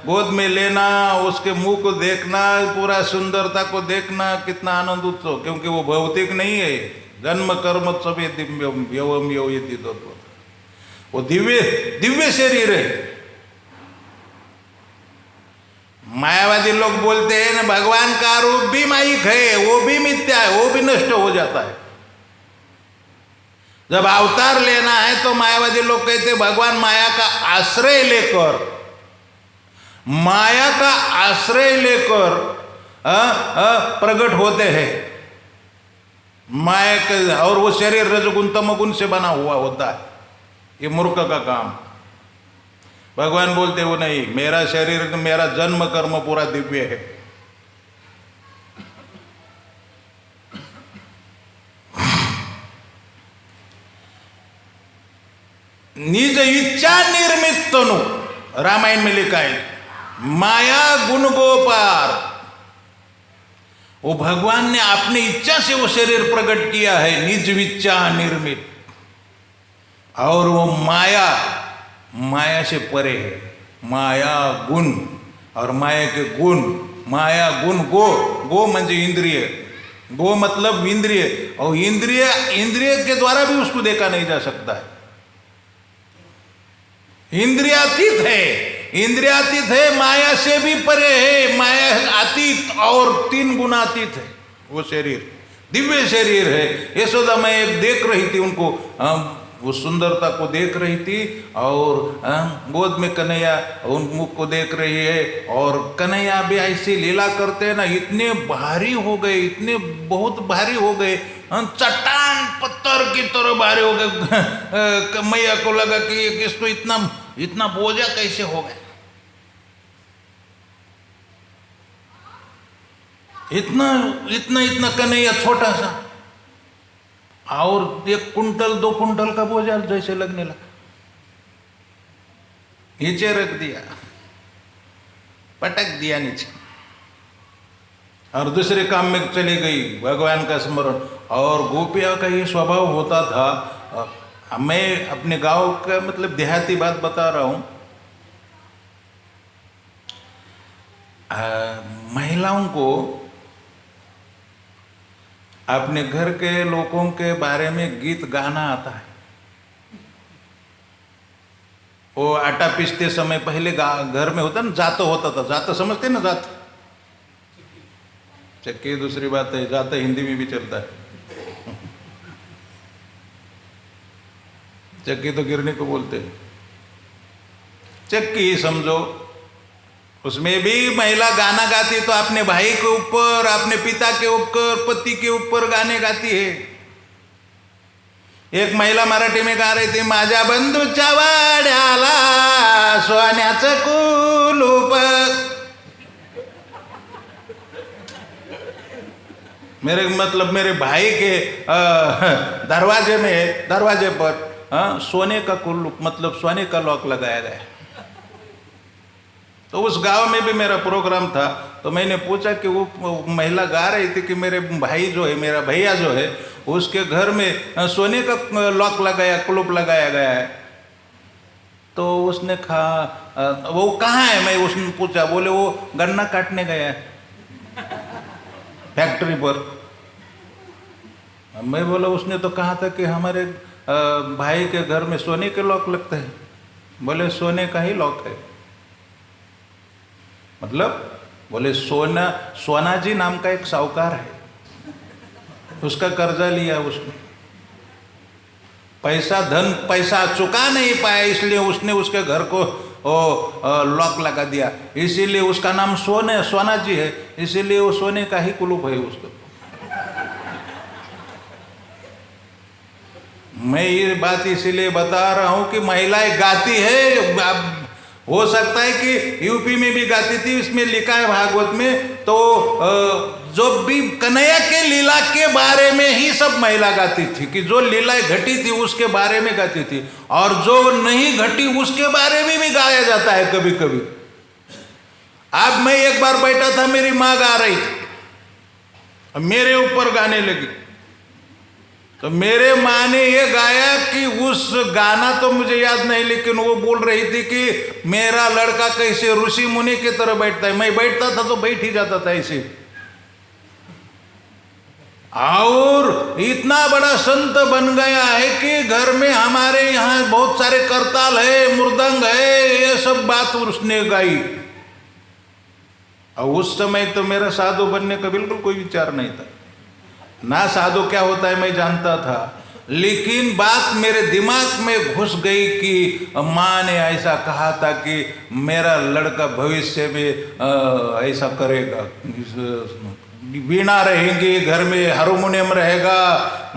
गोद में लेना, उसके मुंह को देखना, पूरा सुंदरता को देखना, कितना आनंद उत्सव। क्योंकि वो भौतिक नहीं है, जन्म कर्म सब दिव्यम योयति तत्व, वो दिव्य शरीर है। मायावादी लोग बोलते हैं ना, भगवान का रूप भी माइक है, वो भी मिथ्या है, वो भी नष्ट हो जाता है। जब अवतार लेना है तो मायावादी लोग कहते भगवान माया का आश्रय लेकर प्रकट होते हैं। माया के, और वो शरीर रजगुण तमगुण से बना हुआ होता है, ये मूर्ख का काम। भगवान बोलते वो नहीं, मेरा शरीर, मेरा जन्म कर्म पूरा दिव्य है। निज इच्छा निर्मित तनु, रामायण में लिखा है, माया गुण गोपार। वो भगवान ने अपनी इच्छा से वो शरीर प्रकट किया है, निज इच्छा निर्मित। और वो माया से परे है, माया गुण, और माया के गुण, माया गुण गो म्हणजे इंद्रिय, गो मतलब इंद्रिय, और इंद्रिय के द्वारा भी उसको देखा नहीं जा सकता है। इंद्रियातीत है, माया से भी परे है, माया अतीत और 3 गुणातीत है वो शरीर, दिव्य शरीर है। यशोदा मैं एक देख रही थी उनको, वो सुंदरता को देख रही थी और गोद में कन्हैया उन मुख को देख रही है। और कन्हैया भी ऐसी लीला करते हैं ना, इतने भारी हो गए, इतने बहुत भारी हो गए, चट्टान पत्थर की तरह भारी हो गए। मैया को लगा कि इसको इतना इतना बोझा कैसे हो गया, इतना इतना इतना कन्हैया छोटा सा, और 1 कुंटल 2 कुंटल का बोझा जैसे लगने लगा। नीचे रख दिया, पटक दिया नीचे, और दूसरे काम में चली गई, भगवान का स्मरण। और गोपिया का ये स्वभाव होता था। मैं अपने गांव का मतलब देहाती बात बता रहा हूँ। महिलाओं को अपने घर के लोगों के बारे में गीत गाना आता है। वो आटा पीसते समय पहले घर में होता ना, जाता होता था, जाता समझते ना, जाता चक्की दूसरी बात है, जाता हिंदी में भी चलता है। चक्की तो गिरने को बोलते हैं, चक्की समझो। उसमें भी महिला गाना गाती तो अपने भाई के ऊपर, अपने पिता के ऊपर, पति के ऊपर गाने गाती है। एक महिला मराठी में गा रही थी, माझ्या बंधूच्या वाड्याला सोन्याचं कुलूप, मेरे मतलब मेरे भाई के दरवाजे पर सोने का कुलूप मतलब सोने का लॉक लगाया गया। तो उस गांव में भी मेरा प्रोग्राम था, तो मैंने पूछा कि वो महिला गा रही थी कि मेरे भाई जो है, मेरा भैया जो है, उसके घर में सोने का लॉक लगाया, कुलूप लगाया गया है। तो उसने कहा वो कहाँ है, मैं उसने पूछा, बोले वो गन्ना काटने गया है फैक्ट्री पर। मैं बोला उसने तो कहा था कि हमारे भाई के घर में सोने के लॉक लगते हैं। बोले सोने का ही लॉक है, मतलब बोले सोना जी नाम का एक साहूकार है, उसका कर्जा लिया उसने, पैसा चुका नहीं पाया, इसलिए उसने उसके घर को लॉक लगा दिया, इसीलिए उसका नाम सोना जी है, इसीलिए वो सोने का ही कुलूप है उसका। मैं ये बात इसीलिए बता रहा हूं कि महिलाएं गाती है। हो सकता है कि यूपी में भी गाती थी, इसमें लिखा है भागवत में, तो जो भी कन्हैया के लीला के बारे में ही सब महिला गाती थी, कि जो लीलाएं घटी थी उसके बारे में गाती थी, और जो नहीं घटी उसके बारे में भी गाया जाता है कभी कभी। अब मैं एक बार बैठा था, मेरी माँ गा रही थी, मेरे ऊपर गाने लगी, तो मेरे माँ ने ये गाया कि उस गाना तो मुझे याद नहीं, लेकिन वो बोल रही थी कि मेरा लड़का कैसे ऋषि मुनि की तरह बैठता है। मैं बैठता था तो बैठ ही जाता था ऐसे, और इतना बड़ा संत बन गया है कि घर में हमारे यहाँ बहुत सारे करताल है, मृदंग है, ये सब बात उसने गाई। और उस समय तो मेरा साधु बनने का बिल्कुल कोई विचार नहीं था, ना साधु क्या होता है मैं जानता था, लेकिन बात मेरे दिमाग में घुस गई कि माँ ने ऐसा कहा था कि मेरा लड़का भविष्य में ऐसा करेगा, वीणा रहेंगी घर में, हारमोनियम रहेगा,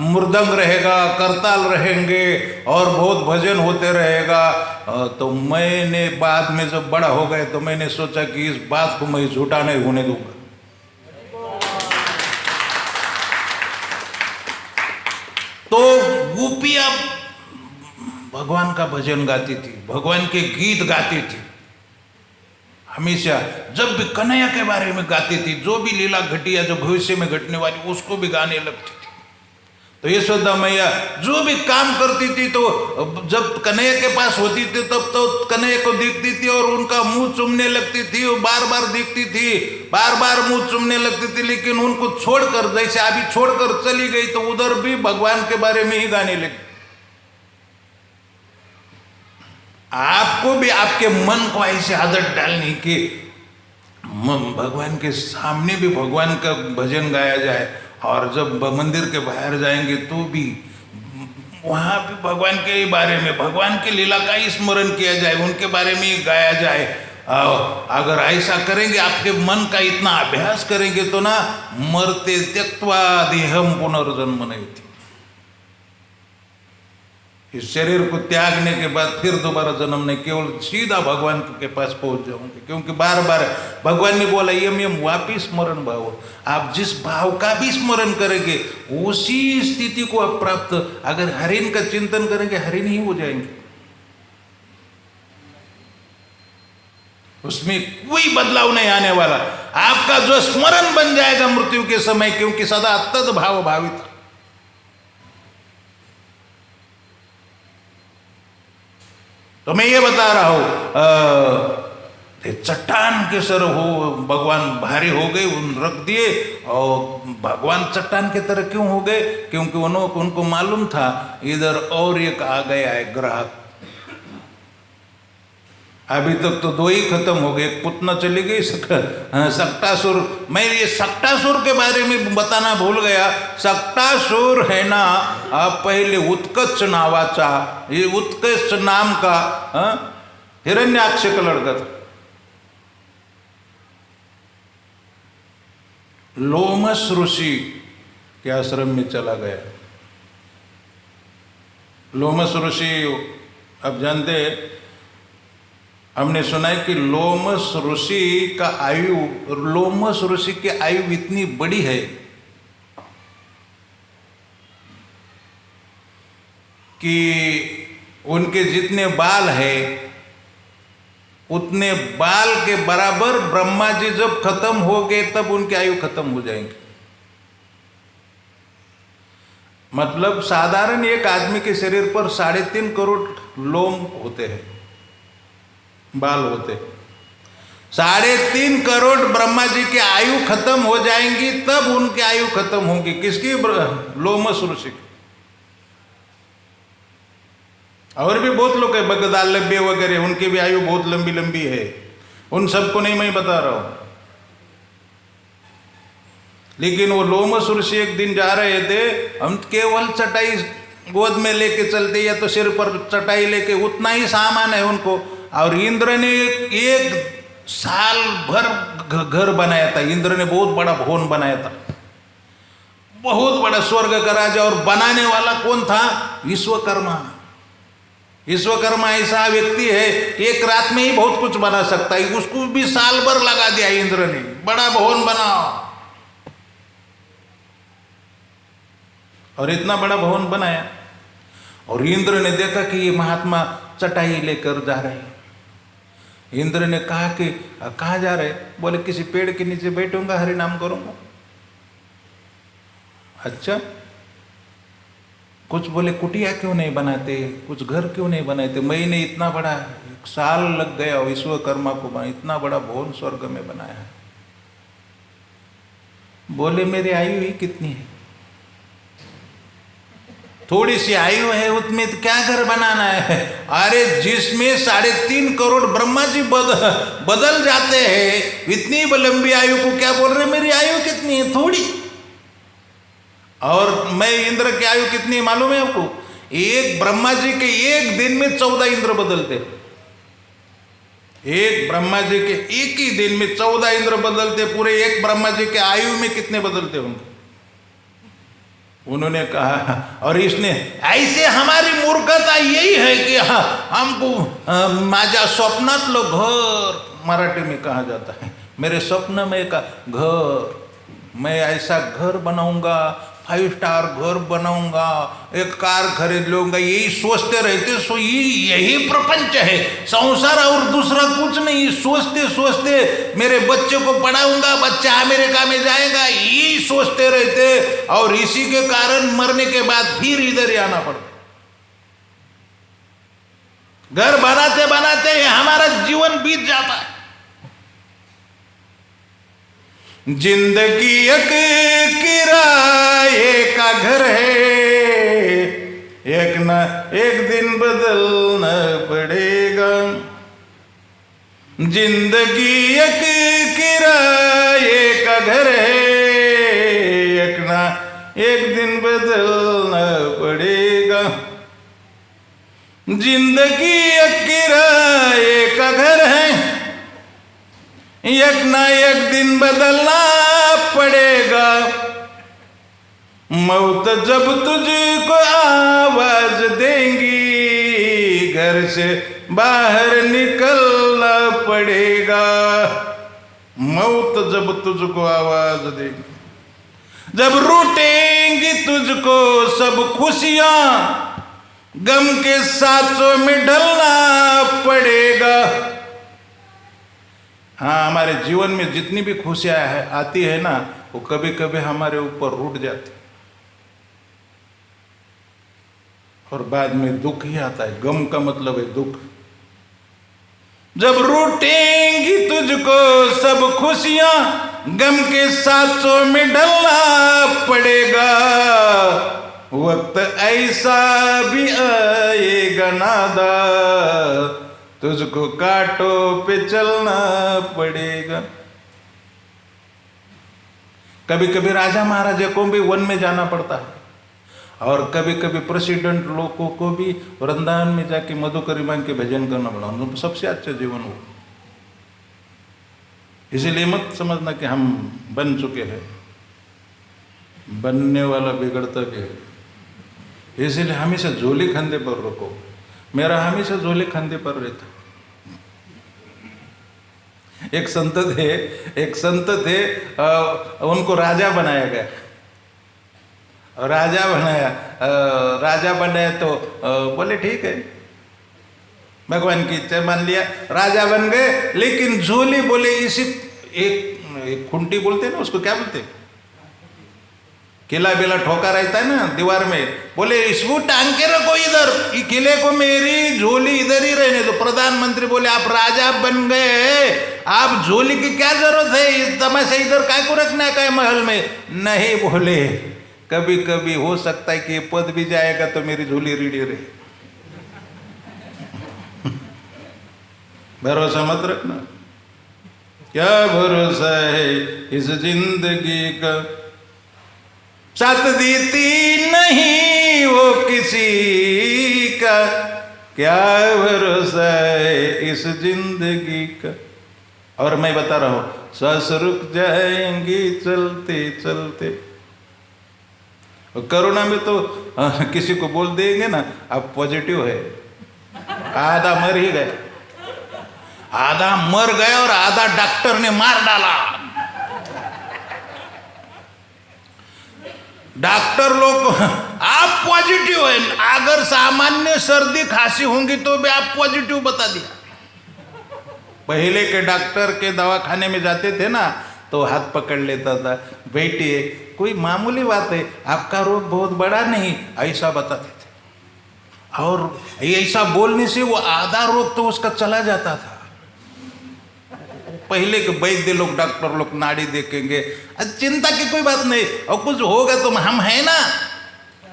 मृदंग रहेगा, करताल रहेंगे और बहुत भजन होते रहेगा। तो मैंने बाद में जब बड़ा हो गए तो मैंने सोचा कि इस बात को मैं झूठा नहीं होने दूंगा। तो गोपियां भगवान का भजन गाती थी, भगवान के गीत गाती थी, हमेशा जब भी कन्हैया के बारे में गाती थी, जो भी लीला घटी या जो भविष्य में घटने वाली उसको भी गाने लगती थी। तो यशोदा मैया जो भी काम करती थी, तो जब कन्हैया के पास होती थी तब तो कन्हैया को देखती थी और उनका मुंह चूमने लगती थी, वो बार बार देखती थी, बार बार मुंह चूमने लगती थी। लेकिन उनको छोड़कर, जैसे अभी छोड़कर चली गई, तो उधर भी भगवान के बारे में ही गाने लगी। आपको भी आपके मन को ऐसे आदत डालनी कि भगवान के सामने भी भगवान का भजन गाया जाए, और जब मंदिर के बाहर जाएंगे तो भी वहाँ भी भगवान के बारे में, भगवान की लीला का ही स्मरण किया जाए, उनके बारे में ही गाया जाए। अगर ऐसा करेंगे, आपके मन का इतना अभ्यास करेंगे तो ना, मरते त्यक्त्वा देहम पुनर्जन्म नहीं थी, इस शरीर को त्यागने के बाद फिर दोबारा जन्म नहीं, केवल सीधा भगवान के पास पहुंच जाओगे। क्योंकि बार बार भगवान ने बोला यम यम वापिस स्मरण भाव, आप जिस भाव का भी स्मरण करेंगे उसी स्थिति को आप प्राप्त, अगर हरिन का चिंतन करेंगे हरिन ही हो जाएंगे, उसमें कोई बदलाव नहीं आने वाला। आपका जो स्मरण बन जाएगा मृत्यु के समय, क्योंकि सदा तद भाव भावित। तो मैं ये बता रहा हूं, चट्टान के सर हो भगवान भारी हो गए, उन रख दिए, और भगवान चट्टान के तरह क्यों हो गए? क्योंकि उनको मालूम था इधर और एक आ गया है ग्राहक। अभी तक तो दो ही खत्म हो गए, एक पुतना चली गई, सक्टासुर। मैं ये सक्टासुर के बारे में बताना भूल गया। सक्टासुर है ना, पहले उत्कच नावाचा, ये उत्कच नाम का हिरण्याक्ष का लड़का था। लोमस ऋषि के आश्रम में चला गया। लोमस ऋषि, अब जानते हैं, हमने सुना है कि लोमस ऋषि का आयु, लोमस ऋषि की आयु इतनी बड़ी है कि उनके जितने बाल है उतने बाल के बराबर ब्रह्मा जी जब खत्म हो गए तब उनकी आयु खत्म हो जाएंगी। मतलब साधारण एक आदमी के शरीर पर 3.5 करोड़ लोम होते हैं, बाल होते। 3.5 करोड़ ब्रह्मा जी की आयु खत्म हो जाएंगी तब उनकी आयु खत्म होगी। किसकी? लोमस ऋषि की। और भी बहुत लोग है, बगदालब्य वगैरह, उनकी भी आयु बहुत लंबी लंबी है। उन सबको नहीं मैं बता रहा हूं, लेकिन वो लोमस ऋषि एक दिन जा रहे थे, हम केवल चटाई गोद में लेके चलते या तो सिर पर चटाई लेके, उतना ही सामान है उनको। और इंद्र ने एक साल भर घर बनाया था। इंद्र ने बहुत बड़ा भवन बनाया था, बहुत बड़ा, स्वर्ग का राजा। और बनाने वाला कौन था? विश्वकर्मा। विश्वकर्मा ऐसा व्यक्ति है कि एक रात में ही बहुत कुछ बना सकता है। उसको भी साल भर लगा दिया इंद्र ने, बड़ा भवन बनाओ। और इतना बड़ा भवन बनाया, और इंद्र ने देखा कि ये महात्मा चटाई लेकर जा रहे हैं। इंद्र ने कहा कि कहाँ जा रहे? बोले किसी पेड़ के नीचे बैठूंगा, हरि नाम करूंगा। अच्छा, कुछ बोले कुटिया क्यों नहीं बनाते, कुछ घर क्यों नहीं बनाते? मैंने इतना बड़ा, 1 साल लग गया विश्वकर्मा को बना, इतना बड़ा भवन स्वर्ग में बनाया है। बोले मेरी आयु ही कितनी है, थोड़ी सी आयु है, उसमें तो क्या घर बनाना है? अरे जिसमें 3.5 करोड़ ब्रह्मा जी बदल जाते हैं, इतनी लंबी आयु को क्या बोल रहे? मेरी आयु कितनी है? थोड़ी। और मैं इंद्र की आयु कितनी मालूम है आपको? एक ब्रह्मा जी के एक दिन में 14 इंद्र बदलते। एक ब्रह्मा जी के एक ही दिन में 14 इंद्र बदलते। पूरे एक ब्रह्मा जी के आयु में कितने बदलते होंगे? उन्होंने कहा, और इसने ऐसे, हमारी मूर्खता यही है कि हमको माझ्या स्वप्नातलं घर, मराठी में कहा जाता है, मेरे स्वप्न में का घर, मैं ऐसा घर बनाऊंगा, 5 स्टार घर बनाऊंगा, एक कार खरीद लूंगा, यही सोचते रहते। सो यही प्रपंच है, संसार और दूसरा कुछ नहीं। सोचते सोचते मेरे बच्चे को पढ़ाऊंगा, बच्चा अमेरिका में जाएगा, यही सोचते रहते। और इसी के कारण मरने के बाद फिर इधर ही आना पड़ता। घर बनाते बनाते हमारा जीवन बीत जाता है। जिंदगी एक किराए का घर है, एक न एक दिन बदलना पड़ेगा। जिंदगी एक किराए का घर है, एक न एक दिन बदलना पड़ेगा। जिंदगी एक एक घर है, एक ना एक दिन बदलना पड़ेगा। मौत जब तुझको आवाज देंगी, घर से बाहर निकलना पड़ेगा। मौत जब तुझको आवाज देंगी, जब रूठेंगी तुझको सब खुशियां, गम के साँचों में ढलना पड़ेगा। हाँ, हमारे जीवन में जितनी भी खुशियां आती है ना, वो कभी कभी हमारे ऊपर रूठ जाती और बाद में दुख ही आता है। गम का मतलब है दुख। जब रूठेंगी तुझको सब खुशियां, गम के साँचों में ढलना पड़ेगा। वक्त ऐसा भी आएगा नादा, तुझको कांटों पे चलना पड़ेगा। कभी कभी राजा महाराजा को भी वन में जाना पड़ता है, और कभी कभी प्रेसिडेंट लोगों को भी वृंदावन में जाके मधुकरी मांग के भजन करना पड़ा। उनको सबसे अच्छा जीवन हो। इसीलिए मत समझना कि हम बन चुके हैं, बनने वाला बिगड़ता भी है। इसीलिए हमेशा झोली कंधे पर रखो। मेरा हमेशा झोली कंधे पर रहता। एक संत थे, उनको राजा बनाया गया। राजा बनाया तो बोले ठीक है, भगवान की इच्छा मान लिया, राजा बन गए। लेकिन झोली बोले इसी एक खुंटी बोलते हैं ना, उसको क्या बोलते हैं, किला बिला ठोका रहता है ना दीवार में, बोले इसको टांग के रखो इधर, किले को मेरी झोली इधर ही रहने दो। प्रधानमंत्री बोले आप राजा बन गए, आप झोली की क्या जरूरत है, तमाशा इधर काय को रखना है, काय महल में नहीं। बोले कभी कभी हो सकता है कि ये पद भी जाएगा तो मेरी झोली रीढ़ी रहे। भरोसा मत रखना। क्या भरोसा है इस जिंदगी का, साथ देती नहीं वो किसी का। क्या भरोसा है इस जिंदगी का। और मैं बता रहा हूं, सांस रुक जाएंगी चलते चलते। कोरोना में तो किसी को बोल देंगे ना आप पॉजिटिव है, आधा मर ही गए, आधा मर गए और आधा डॉक्टर ने मार डाला। डॉक्टर लोग आप पॉजिटिव है, अगर सामान्य सर्दी खांसी होंगी तो भी आप पॉजिटिव बता दिया। पहले के डॉक्टर के दवाखाने में जाते थे ना तो हाथ पकड़ लेता था, बैठिए कोई मामूली बात है, आपका रोग बहुत बड़ा नहीं, ऐसा बताते थे। और ऐसा बोलने से वो आधा रोग तो उसका चला जाता था। पहले के वैद्य लोग डॉक्टर लोग नाड़ी देखेंगे, चिंता की कोई बात नहीं, और कुछ होगा तो हम हैं ना,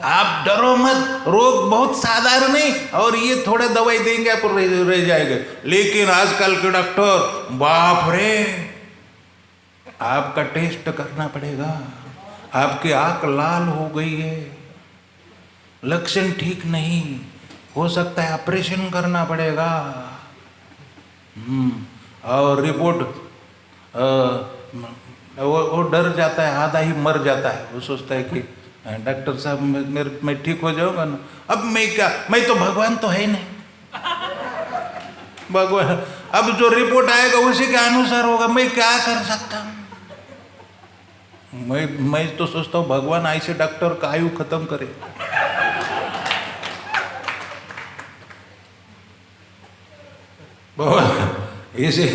आप डरो मत, रोग बहुत साधारण नहीं, और ये थोड़ा दवाई देंगे आप रह जाएगा। लेकिन आजकल के डॉक्टर बाप रे, आपका टेस्ट करना पड़ेगा, आपकी आंख लाल हो गई है, लक्षण ठीक नहीं, हो सकता है ऑपरेशन करना पड़ेगा। और रिपोर्ट वो डर जाता है, आधा ही मर जाता है। वो सोचता है कि डॉक्टर साहब मैं ठीक हो जाऊंगा ना, अब मैं क्या, मैं तो भगवान तो है नहीं, भगवान अब जो रिपोर्ट आएगा उसी के अनुसार होगा, मैं क्या कर सकता हूँ। मैं तो सोचता हूँ भगवान ऐसे डॉक्टर का आयु खत्म करे। इसे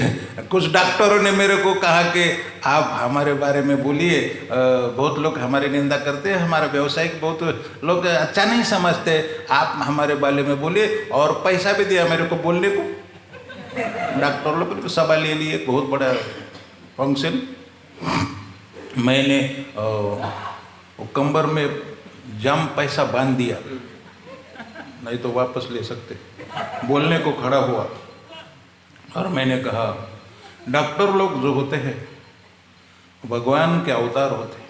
कुछ डॉक्टरों ने मेरे को कहा कि आप हमारे बारे में बोलिए, बहुत लोग हमारी निंदा करते हैं, हमारा व्यवसायिक बहुत लोग अच्छा नहीं समझते, आप हमारे बारे में बोलिए। और पैसा भी दिया मेरे को बोलने को, डॉक्टर लोग ने सभा ले लिए, बहुत बड़ा फंक्शन। मैंने कमर में जाम पैसा बांध दिया, नहीं तो वापस ले सकते। बोलने को खड़ा हुआ और मैंने कहा डॉक्टर लोग जो होते हैं भगवान के अवतार होते हैं,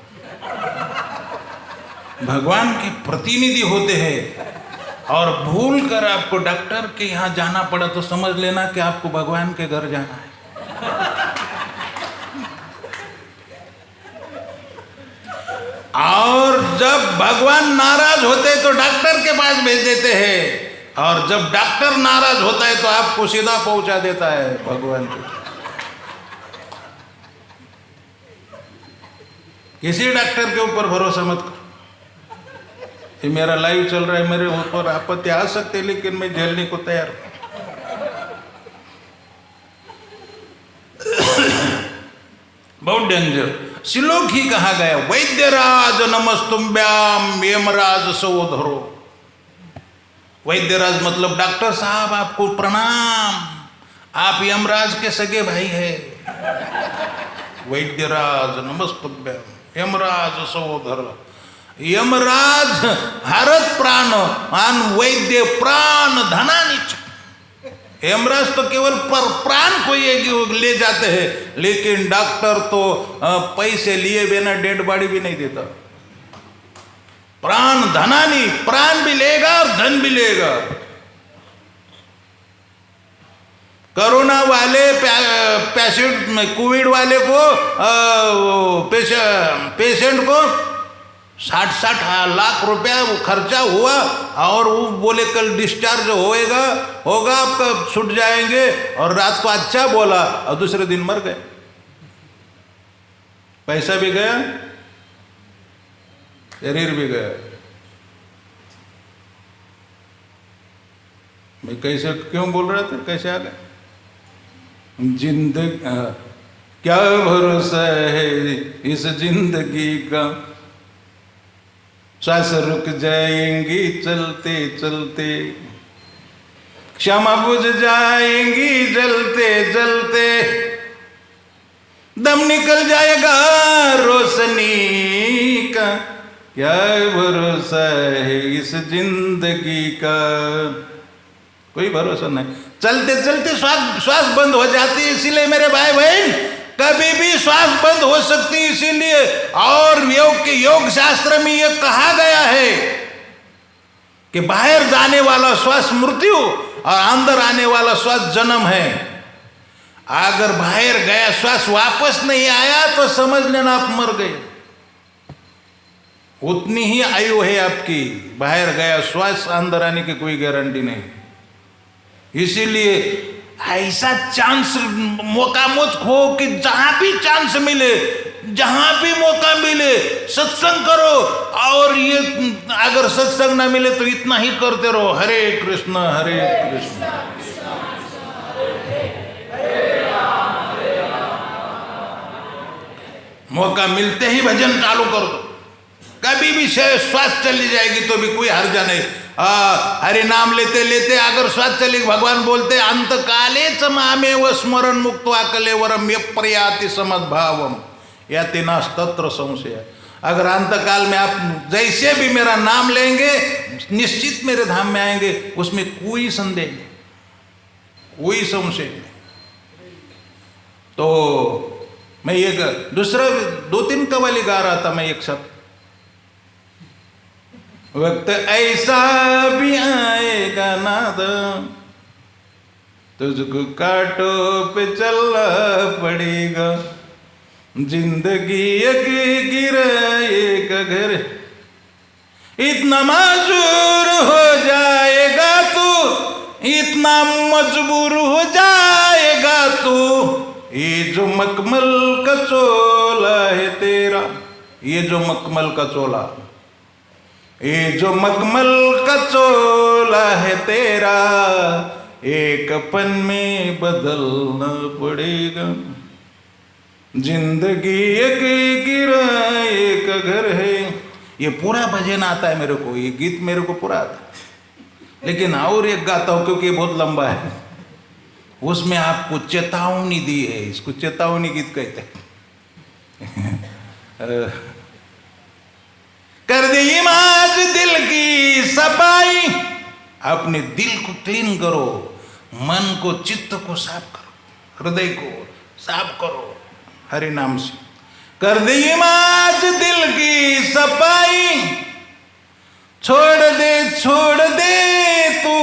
भगवान के प्रतिनिधि होते हैं। और भूल कर आपको डॉक्टर के यहाँ जाना पड़ा तो समझ लेना कि आपको भगवान के घर जाना है। और जब भगवान नाराज होते तो डॉक्टर के पास भेज देते हैं, और जब डॉक्टर नाराज होता है तो आपको सीधा पहुंचा देता है भगवान के। किसी डॉक्टर के ऊपर भरोसा मत करो। ये मेरा लाइव चल रहा है, मेरे ऊपर आपत्ति आ सकते, लेकिन मैं झेलने को तैयार हूं। बहुत डेंजर। श्लोक ही कहा गया, वैद्यराज नमस्तुभ्याम यमराज सहोदरो। वैद्यराज मतलब डॉक्टर साहब आपको प्रणाम, आप यमराज के सगे भाई है। वैद्यराज नमस्तुभ्याम यमराज सहोदर। यमराज हरत प्राण आन वैद्य प्राण धनानिच। यमराज तो केवल पर प्राण को ये ले जाते हैं, लेकिन डॉक्टर तो पैसे लिए बिना डेड बॉडी भी नहीं देता। प्राण धनानी, प्राण भी लेगा और धन भी लेगा। कोरोना वाले पेशेंट, कोविड वाले को पेशेंट को 60 लाख रुपया खर्चा हुआ, और वो बोले कल डिस्चार्ज होगा आपका, छूट जाएंगे, और रात को अच्छा बोला और दूसरे दिन मर गए। पैसा भी गया, शरीर भी गया। मैं कैसे क्यों बोल रहा था, कैसे आ गया? जिंदगी क्या भरोसा है इस जिंदगी का, श्वास रुक जाएंगी चलते चलते, क्षमा बुझ जाएंगी जलते जलते, दम निकल जाएगा रोशनी का, क्या भरोसा है इस जिंदगी का। कोई भरोसा नहीं। चलते चलते श्वास बंद हो जाती है। इसीलिए मेरे भाई बहन, कभी भी श्वास बंद हो सकती है। इसीलिए और योग शास्त्र में यह कहा गया है कि बाहर जाने वाला श्वास मृत्यु और अंदर आने वाला श्वास जन्म है। अगर बाहर गया श्वास वापस नहीं आया तो समझ लेना आप मर गए। उतनी ही आयु है आपकी। बाहर गया श्वास, अंदर आने की कोई गारंटी नहीं। इसीलिए ऐसा चांस, मौका मत खो कि जहां भी चांस मिले, जहां भी मौका मिले सत्संग करो। और ये अगर सत्संग ना मिले तो इतना ही करते रहो, हरे कृष्ण हरे कृष्ण। मौका मिलते ही भजन चालू कर दो। कभी भी श्वास चली जाएगी तो भी कोई हर्जा नहीं। हरि नाम लेते लेते अगर श्वास चली, भगवान बोलते अंत काले च मामेव स्मरण मुक्त्वा कलेवरम यप्रयाति समद्भावम याति नास्तत्र संशय। अगर अंत काल में आप जैसे भी मेरा नाम लेंगे निश्चित मेरे धाम में आएंगे, उसमें कोई संदेह नहीं, कोई संशय नहीं। तो मैं एक दूसरा 2-3 कव्वाली गा रहा था मैं एक शब्द। वक्त ऐसा भी आएगा नाद, तुझको कांटो पे चलना पड़ेगा। जिंदगी एक किराए का घर, इतना मजबूर हो जाएगा तू, इतना मजबूर हो जाएगा तू। ये जो मखमल का चोला है तेरा, ये जो मखमल का चोला, ये जो मखमल का चोला है तेरा, एक पन में बदलना पड़ेगा। जिंदगी एक किराए का घर है। ये पूरा भजन आता है मेरे को, ये गीत मेरे को पूरा आता है, लेकिन और एक गाता हूँ क्योंकि ये बहुत लंबा है। उसमें आपको चेतावनी दी है, इसको चेतावनी गीत कहते हैं। कर दे इमाज दिल की सफाई, अपने दिल को क्लीन करो, मन को चित्त को साफ करो, हृदय को साफ करो हरि नाम से। कर दे इमाज दिल की सफाई, छोड़ दे तू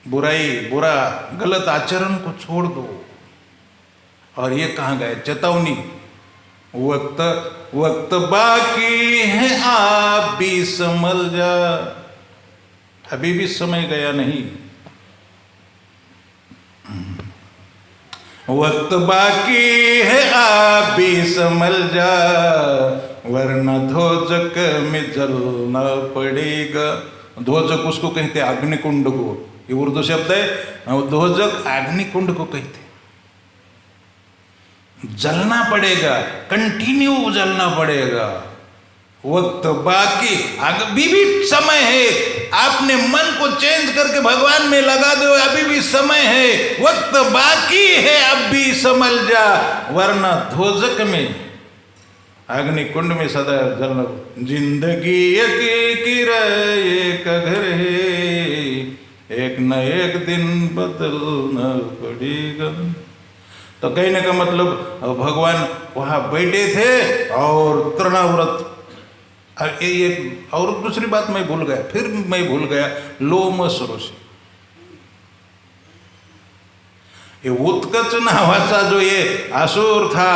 बुराई, बुरा गलत आचरण को छोड़ दो। और ये कहाँ गए, चेतावनी, वक्त बाकी है आप भी संभल जा। अभी भी समय गया नहीं, वक्त बाकी है आप भी संभल जा, वरना धोजक में जलना पड़ेगा। धोजक उसको कहते अग्निकुंड को, ये उर्दू शब्द है। धोजक अग्निकुंड को कहते, जलना पड़ेगा, कंटिन्यू जलना पड़ेगा। वक्त बाकी, अभी भी समय है। आपने मन को चेंज करके भगवान में लगा दो, अभी भी समय है। वक्त बाकी है, अब भी संभल जा, वरना धोजक में, अग्निकुंड में सदा जलना। जिंदगी एक घर है, एक न एक दिन बदलना पड़ेगा। तो कहने का मतलब भगवान वहाँ बैठे थे और तृणाव्रत। और दूसरी बात मैं भूल गया, फिर मैं भूल गया, लोमस ऋषि, ये उत्कच नावाचा जो ये असुर था,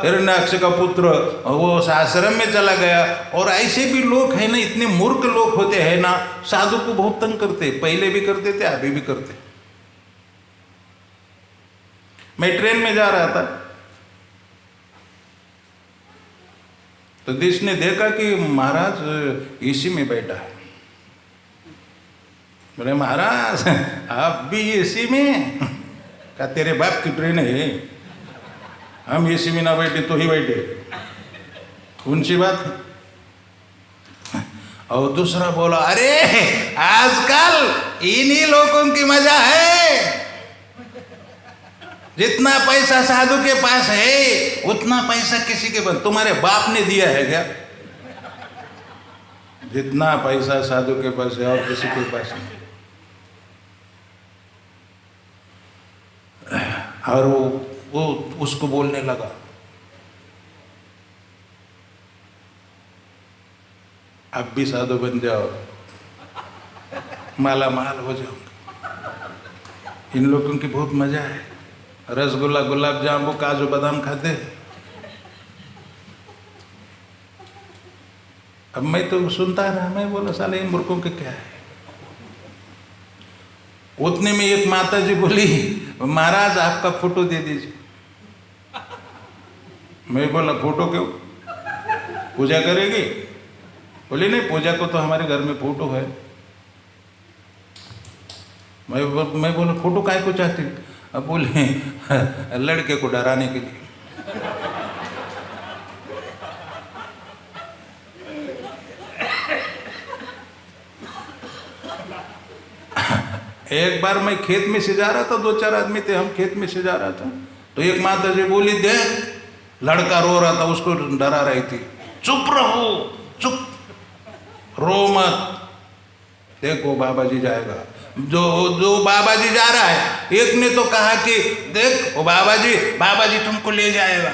हिरण्याक्ष का पुत्र, वो आश्रम में चला गया। और ऐसे भी लोग हैं ना, इतने मूर्ख लोग होते हैं ना, साधु को बहुत तंग करते, पहले भी करते थे, अभी भी करते। मैं ट्रेन में जा रहा था तो जिसने देखा कि महाराज एसी में बैठा है। बोले महाराज आप भी एसी में? क्या तेरे बाप की ट्रेन है, हम एसी में ना बैठे तो ही बैठे, कौन सी बात है? और दूसरा बोला अरे आजकल इन्हीं लोगों की मजा है, जितना पैसा साधु के पास है उतना पैसा किसी के पास, तुम्हारे बाप ने दिया है क्या? जितना पैसा साधु के पास है और किसी के पास नहीं। और वो उसको बोलने लगा, अब भी साधु बन जाओ, माला माल हो जाओगे। इन लोगों की बहुत मजा है, रसगुल्ला, गुलाब जामुन, काजू बादाम खाते। अब मैं तो सुनता रहा, मैं बोला साले इन मूर्खों के क्या है। उतने में एक माता जी बोली महाराज आपका फोटो दे दीजिए। मैं बोला फोटो क्यों, पूजा करेगी? बोली नहीं, पूजा को तो हमारे घर में फोटो है। मैं बोला फोटो काहे को चाहती? अब बोले लड़के को डराने के लिए। एक बार मैं खेत में से जा रहा था, 2-4 आदमी थे, हम खेत में से जा रहा था, तो एक माता जी बोली देख लड़का रो रहा था, उसको डरा रही थी। चुप रहो, चुप, रो मत, देखो बाबा जी जाएगा। जो बाबा जी जा रहा है, एक ने तो कहा कि देख वो बाबा जी तुमको ले जाएगा।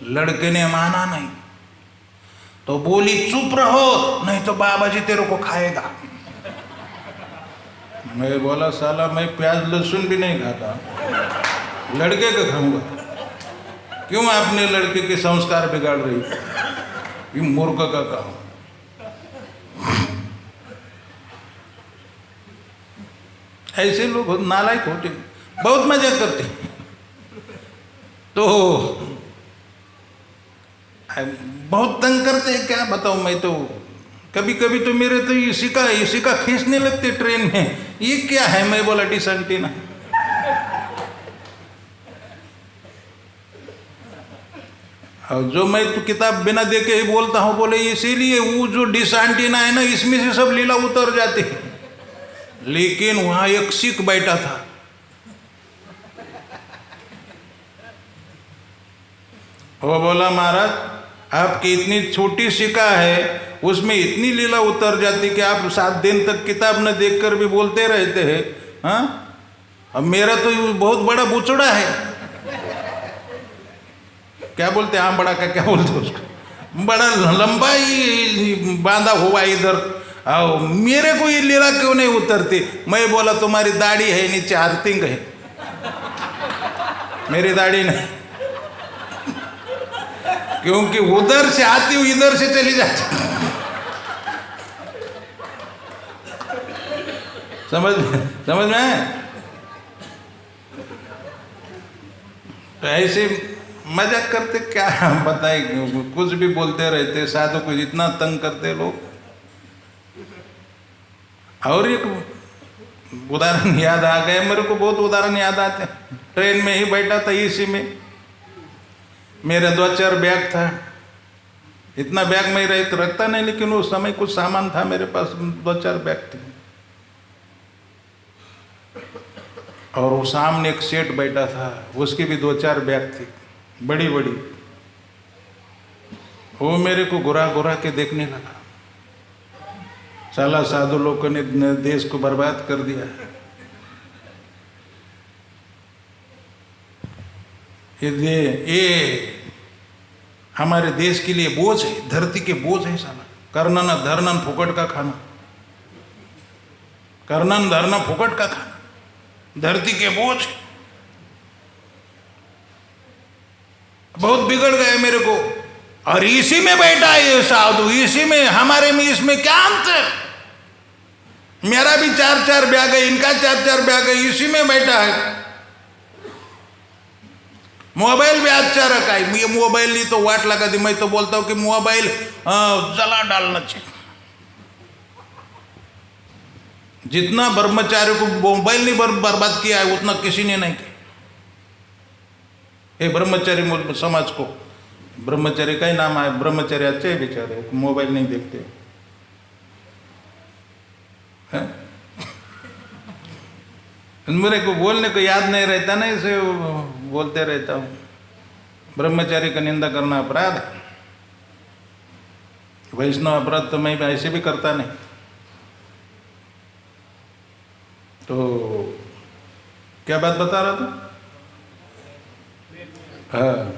लड़के ने माना नहीं, तो बोली चुप रहो नहीं तो बाबा जी तेरे को खाएगा। मैं बोला साला मैं प्याज लहसुन भी नहीं खाता, लड़के का खाऊंगा। क्यों आपने लड़के के संस्कार बिगाड़ रही? ये मूर्ख का काम। ऐसे लोग नालायक होते, बहुत मजा करते। तो बहुत तंग करते, क्या बताऊं मैं तो। कभी कभी तो मेरे तो इसी का खींचने लगते ट्रेन में। ये क्या है? मैं बोला डिसएंटीना। और जो मैं तो किताब बिना देखे ही बोलता हूँ, बोले इसीलिए वो जो डिसएंटीना है ना, इसमें से सब लीला उतर जाती है। लेकिन वहां एक सिख बैठा था, वो बोला महाराज आपकी इतनी छोटी सिक्का है, उसमें इतनी लीला उतर जाती कि आप 7 दिन तक किताब न देखकर भी बोलते रहते हैं। हाँ, अब मेरा तो बहुत बड़ा बुचड़ा है। क्या बोलते हैं? आम बड़ा का क्या बोलते उसको? बड़ा लंबा ही बांधा हुआ इधर, मेरे को ये लीला क्यों नहीं उतरती? मैं बोला तुम्हारी दाढ़ी है नीचे आर्थिंग है, मेरी दाढ़ी नहीं, क्योंकि उधर से आती हूँ इधर से चली जाती। समझ में आए? तो ऐसे मजाक करते क्या बताए, कुछ भी बोलते रहते, साधु को इतना तंग करते लोग। और एक उदाहरण याद आ गए मेरे को, बहुत उदाहरण याद आते। ट्रेन में ही बैठा था, इसी में मेरा 2-4 बैग था। इतना बैग मैं रखता नहीं, लेकिन उस समय कुछ सामान था मेरे पास, 2-4 बैग थे। और वो सामने एक सेठ बैठा था, उसकी भी 2-4 बैग थी बड़ी बड़ी। वो मेरे को घुरा घुरा के देखने लगा, साला साधु लोगों ने देश को बर्बाद कर दिया। ये हमारे देश के लिए बोझ है, धरती के बोझ है साला। करना धरना फुकट का खाना, करना धरना फुकट का खाना, धरती के बोझ। बहुत बिगड़ गए मेरे को। और इसी में बैठा है ये साधु, इसी में, हमारे में इसमें क्या अंतर? मेरा भी 4-4 बैग है, इनका 4-4 बैग है, इसी में बैठा है। मोबाइल भी अच्छा रखा है, ये मोबाइल नहीं तो वाट लगा दी। मैं तो बोलता हूँ कि मोबाइल जला डालना चाहिए। जितना ब्रह्मचारी को मोबाइल ने बर्बाद किया है, उतना किसी ने नहीं किया। ये ब्रह्मचारी समाज को, ब्रह्मचारी का ही नाम है, ब्रह्मचारी अच्छे है बेचारे, मोबाइल नहीं देखते हैं। मेरे को बोलने को याद नहीं रहता ना, इसे बोलते रहता हूँ। ब्रह्मचारी का निंदा करना अपराध है, वैष्णव अपराध तो मैं ऐसे भी करता नहीं। तो क्या बात बता रहा था? हाँ,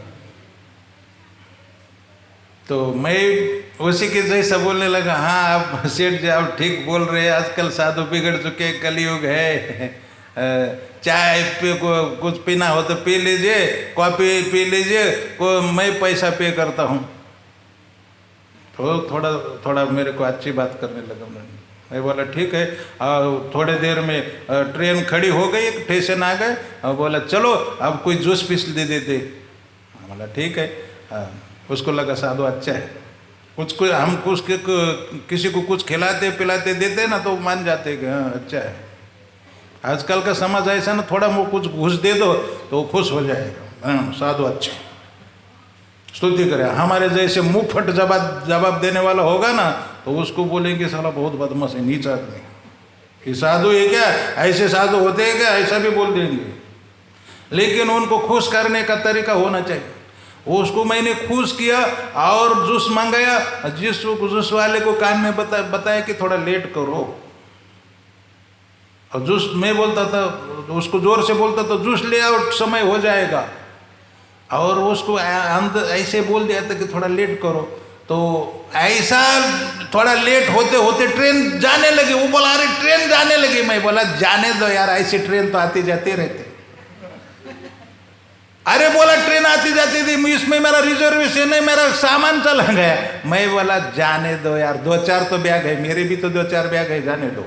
तो मैं उसी के जैसा बोलने लगा। हाँ आप सेठ जी, आप ठीक बोल रहे हैं, आजकल साधु बिगड़ चुके, कलयुग है। चाय पे को कुछ पीना हो तो पी लीजिए, कॉफ़ी पी लीजिए, को मैं पैसा पे करता हूँ। तो थोड़ा थोड़ा मेरे को अच्छी बात करने लगा। मैं बोला ठीक है। और थोड़े देर में ट्रेन खड़ी हो गई, एक स्टेशन आ गए, और बोला चलो अब कोई जूस पीस दे देते। बोला ठीक है। उसको लगा साधु अच्छा है, कुछ हम किसी को कुछ खिलाते पिलाते देते ना तो मान जाते कि हाँ अच्छा है। आजकल का समाज ऐसा ना, थोड़ा वो कुछ घूस दे दो तो खुश हो जाएगा, हाँ साधु अच्छा, स्तुति करे। हमारे जैसे मुंह फट जवाब देने वाला होगा ना तो उसको बोलेंगे साला बहुत बदमाश है, नीच आदमी, ये साधु है क्या? ऐसे साधु होते हैं क्या? ऐसा भी बोल देंगे। लेकिन उनको खुश करने का तरीका होना चाहिए। उसको मैंने खुश किया और जूस मंगाया, जिस जूस वाले को कान में बताया कि थोड़ा लेट करो। और जूस मैं बोलता था, उसको जोर से बोलता था जूस ले आओ, समय हो जाएगा। और उसको अंदर ऐसे बोल दिया था कि थोड़ा लेट करो। तो ऐसा थोड़ा लेट होते होते ट्रेन जाने लगी। वो बोला अरे ट्रेन जाने लगी। मैं बोला जाने दो यार, ऐसी ट्रेन तो आती जाती रहती। अरे बोला ट्रेन आती जाती थी, इसमें मेरा रिजर्वेशन है, मेरा सामान चला गया। मैं बोला जाने दो यार, 2-4 तो बैग है, मेरे भी तो 2-4 बैग है, जाने दो।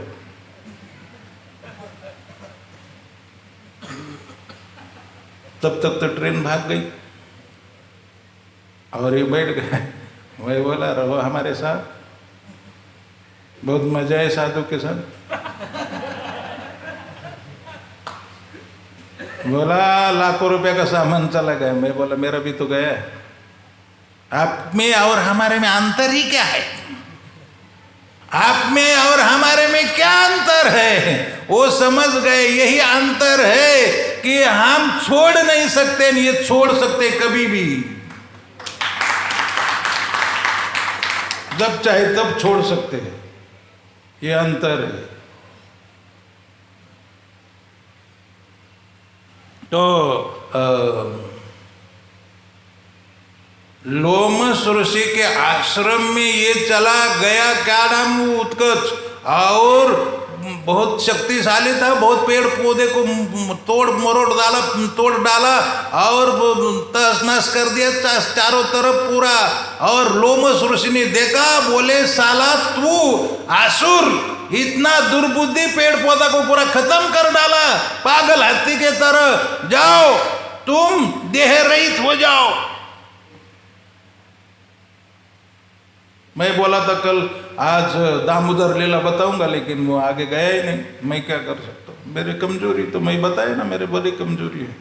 तब तक तो ट्रेन भाग गई और ये बैठ गए। मैं बोला रहो हमारे साथ, बहुत मजा है साधु के साथ। बोला लाखों रुपए का सामान चला गया। मैं बोला मेरा भी तो गया। आप में और हमारे में अंतर ही क्या है? आप में और हमारे में क्या अंतर है? वो समझ गए यही अंतर है कि हम छोड़ नहीं सकते, ये छोड़ सकते कभी भी, जब चाहे तब छोड़ सकते हैं, ये अंतर है। तो लोमस ऋषि के आश्रम में ये चला गया, क्या नाम वो उत्कच, और बहुत शक्तिशाली था, बहुत पेड़ पौधे को तोड़ डाला और तहस नहस कर दिया चारों तरफ पूरा। और लोमस ऋषि ने देखा, बोले साला तू आसुर, इतना दुर्बुद्धि, पेड़ पौधा को पूरा खत्म कर डाला पागल हाथी के तरह, जाओ तुम देह रहित हो जाओ। मैं बोला था कल आज दामोदर लीला बताऊंगा, लेकिन वो आगे गया ही नहीं। मैं क्या कर सकता हूँ, मेरी कमजोरी तो मैं बताया ना, मेरे बड़ी कमजोरी है।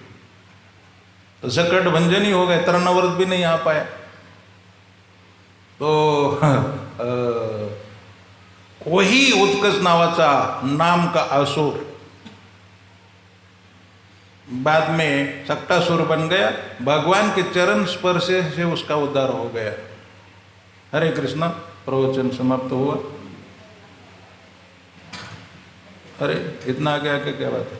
तो सकट भंजन ही हो गए, तरणव्रत भी नहीं आ पाया। तो वही उत्कच नावाचा नाम का असुर बाद में सक्टासुर बन गया, भगवान के चरण स्पर्श से उसका उद्धार हो गया। हरे कृष्णा। प्रवचन समाप्त हुआ। अरे इतना आगे आके क्या बात है।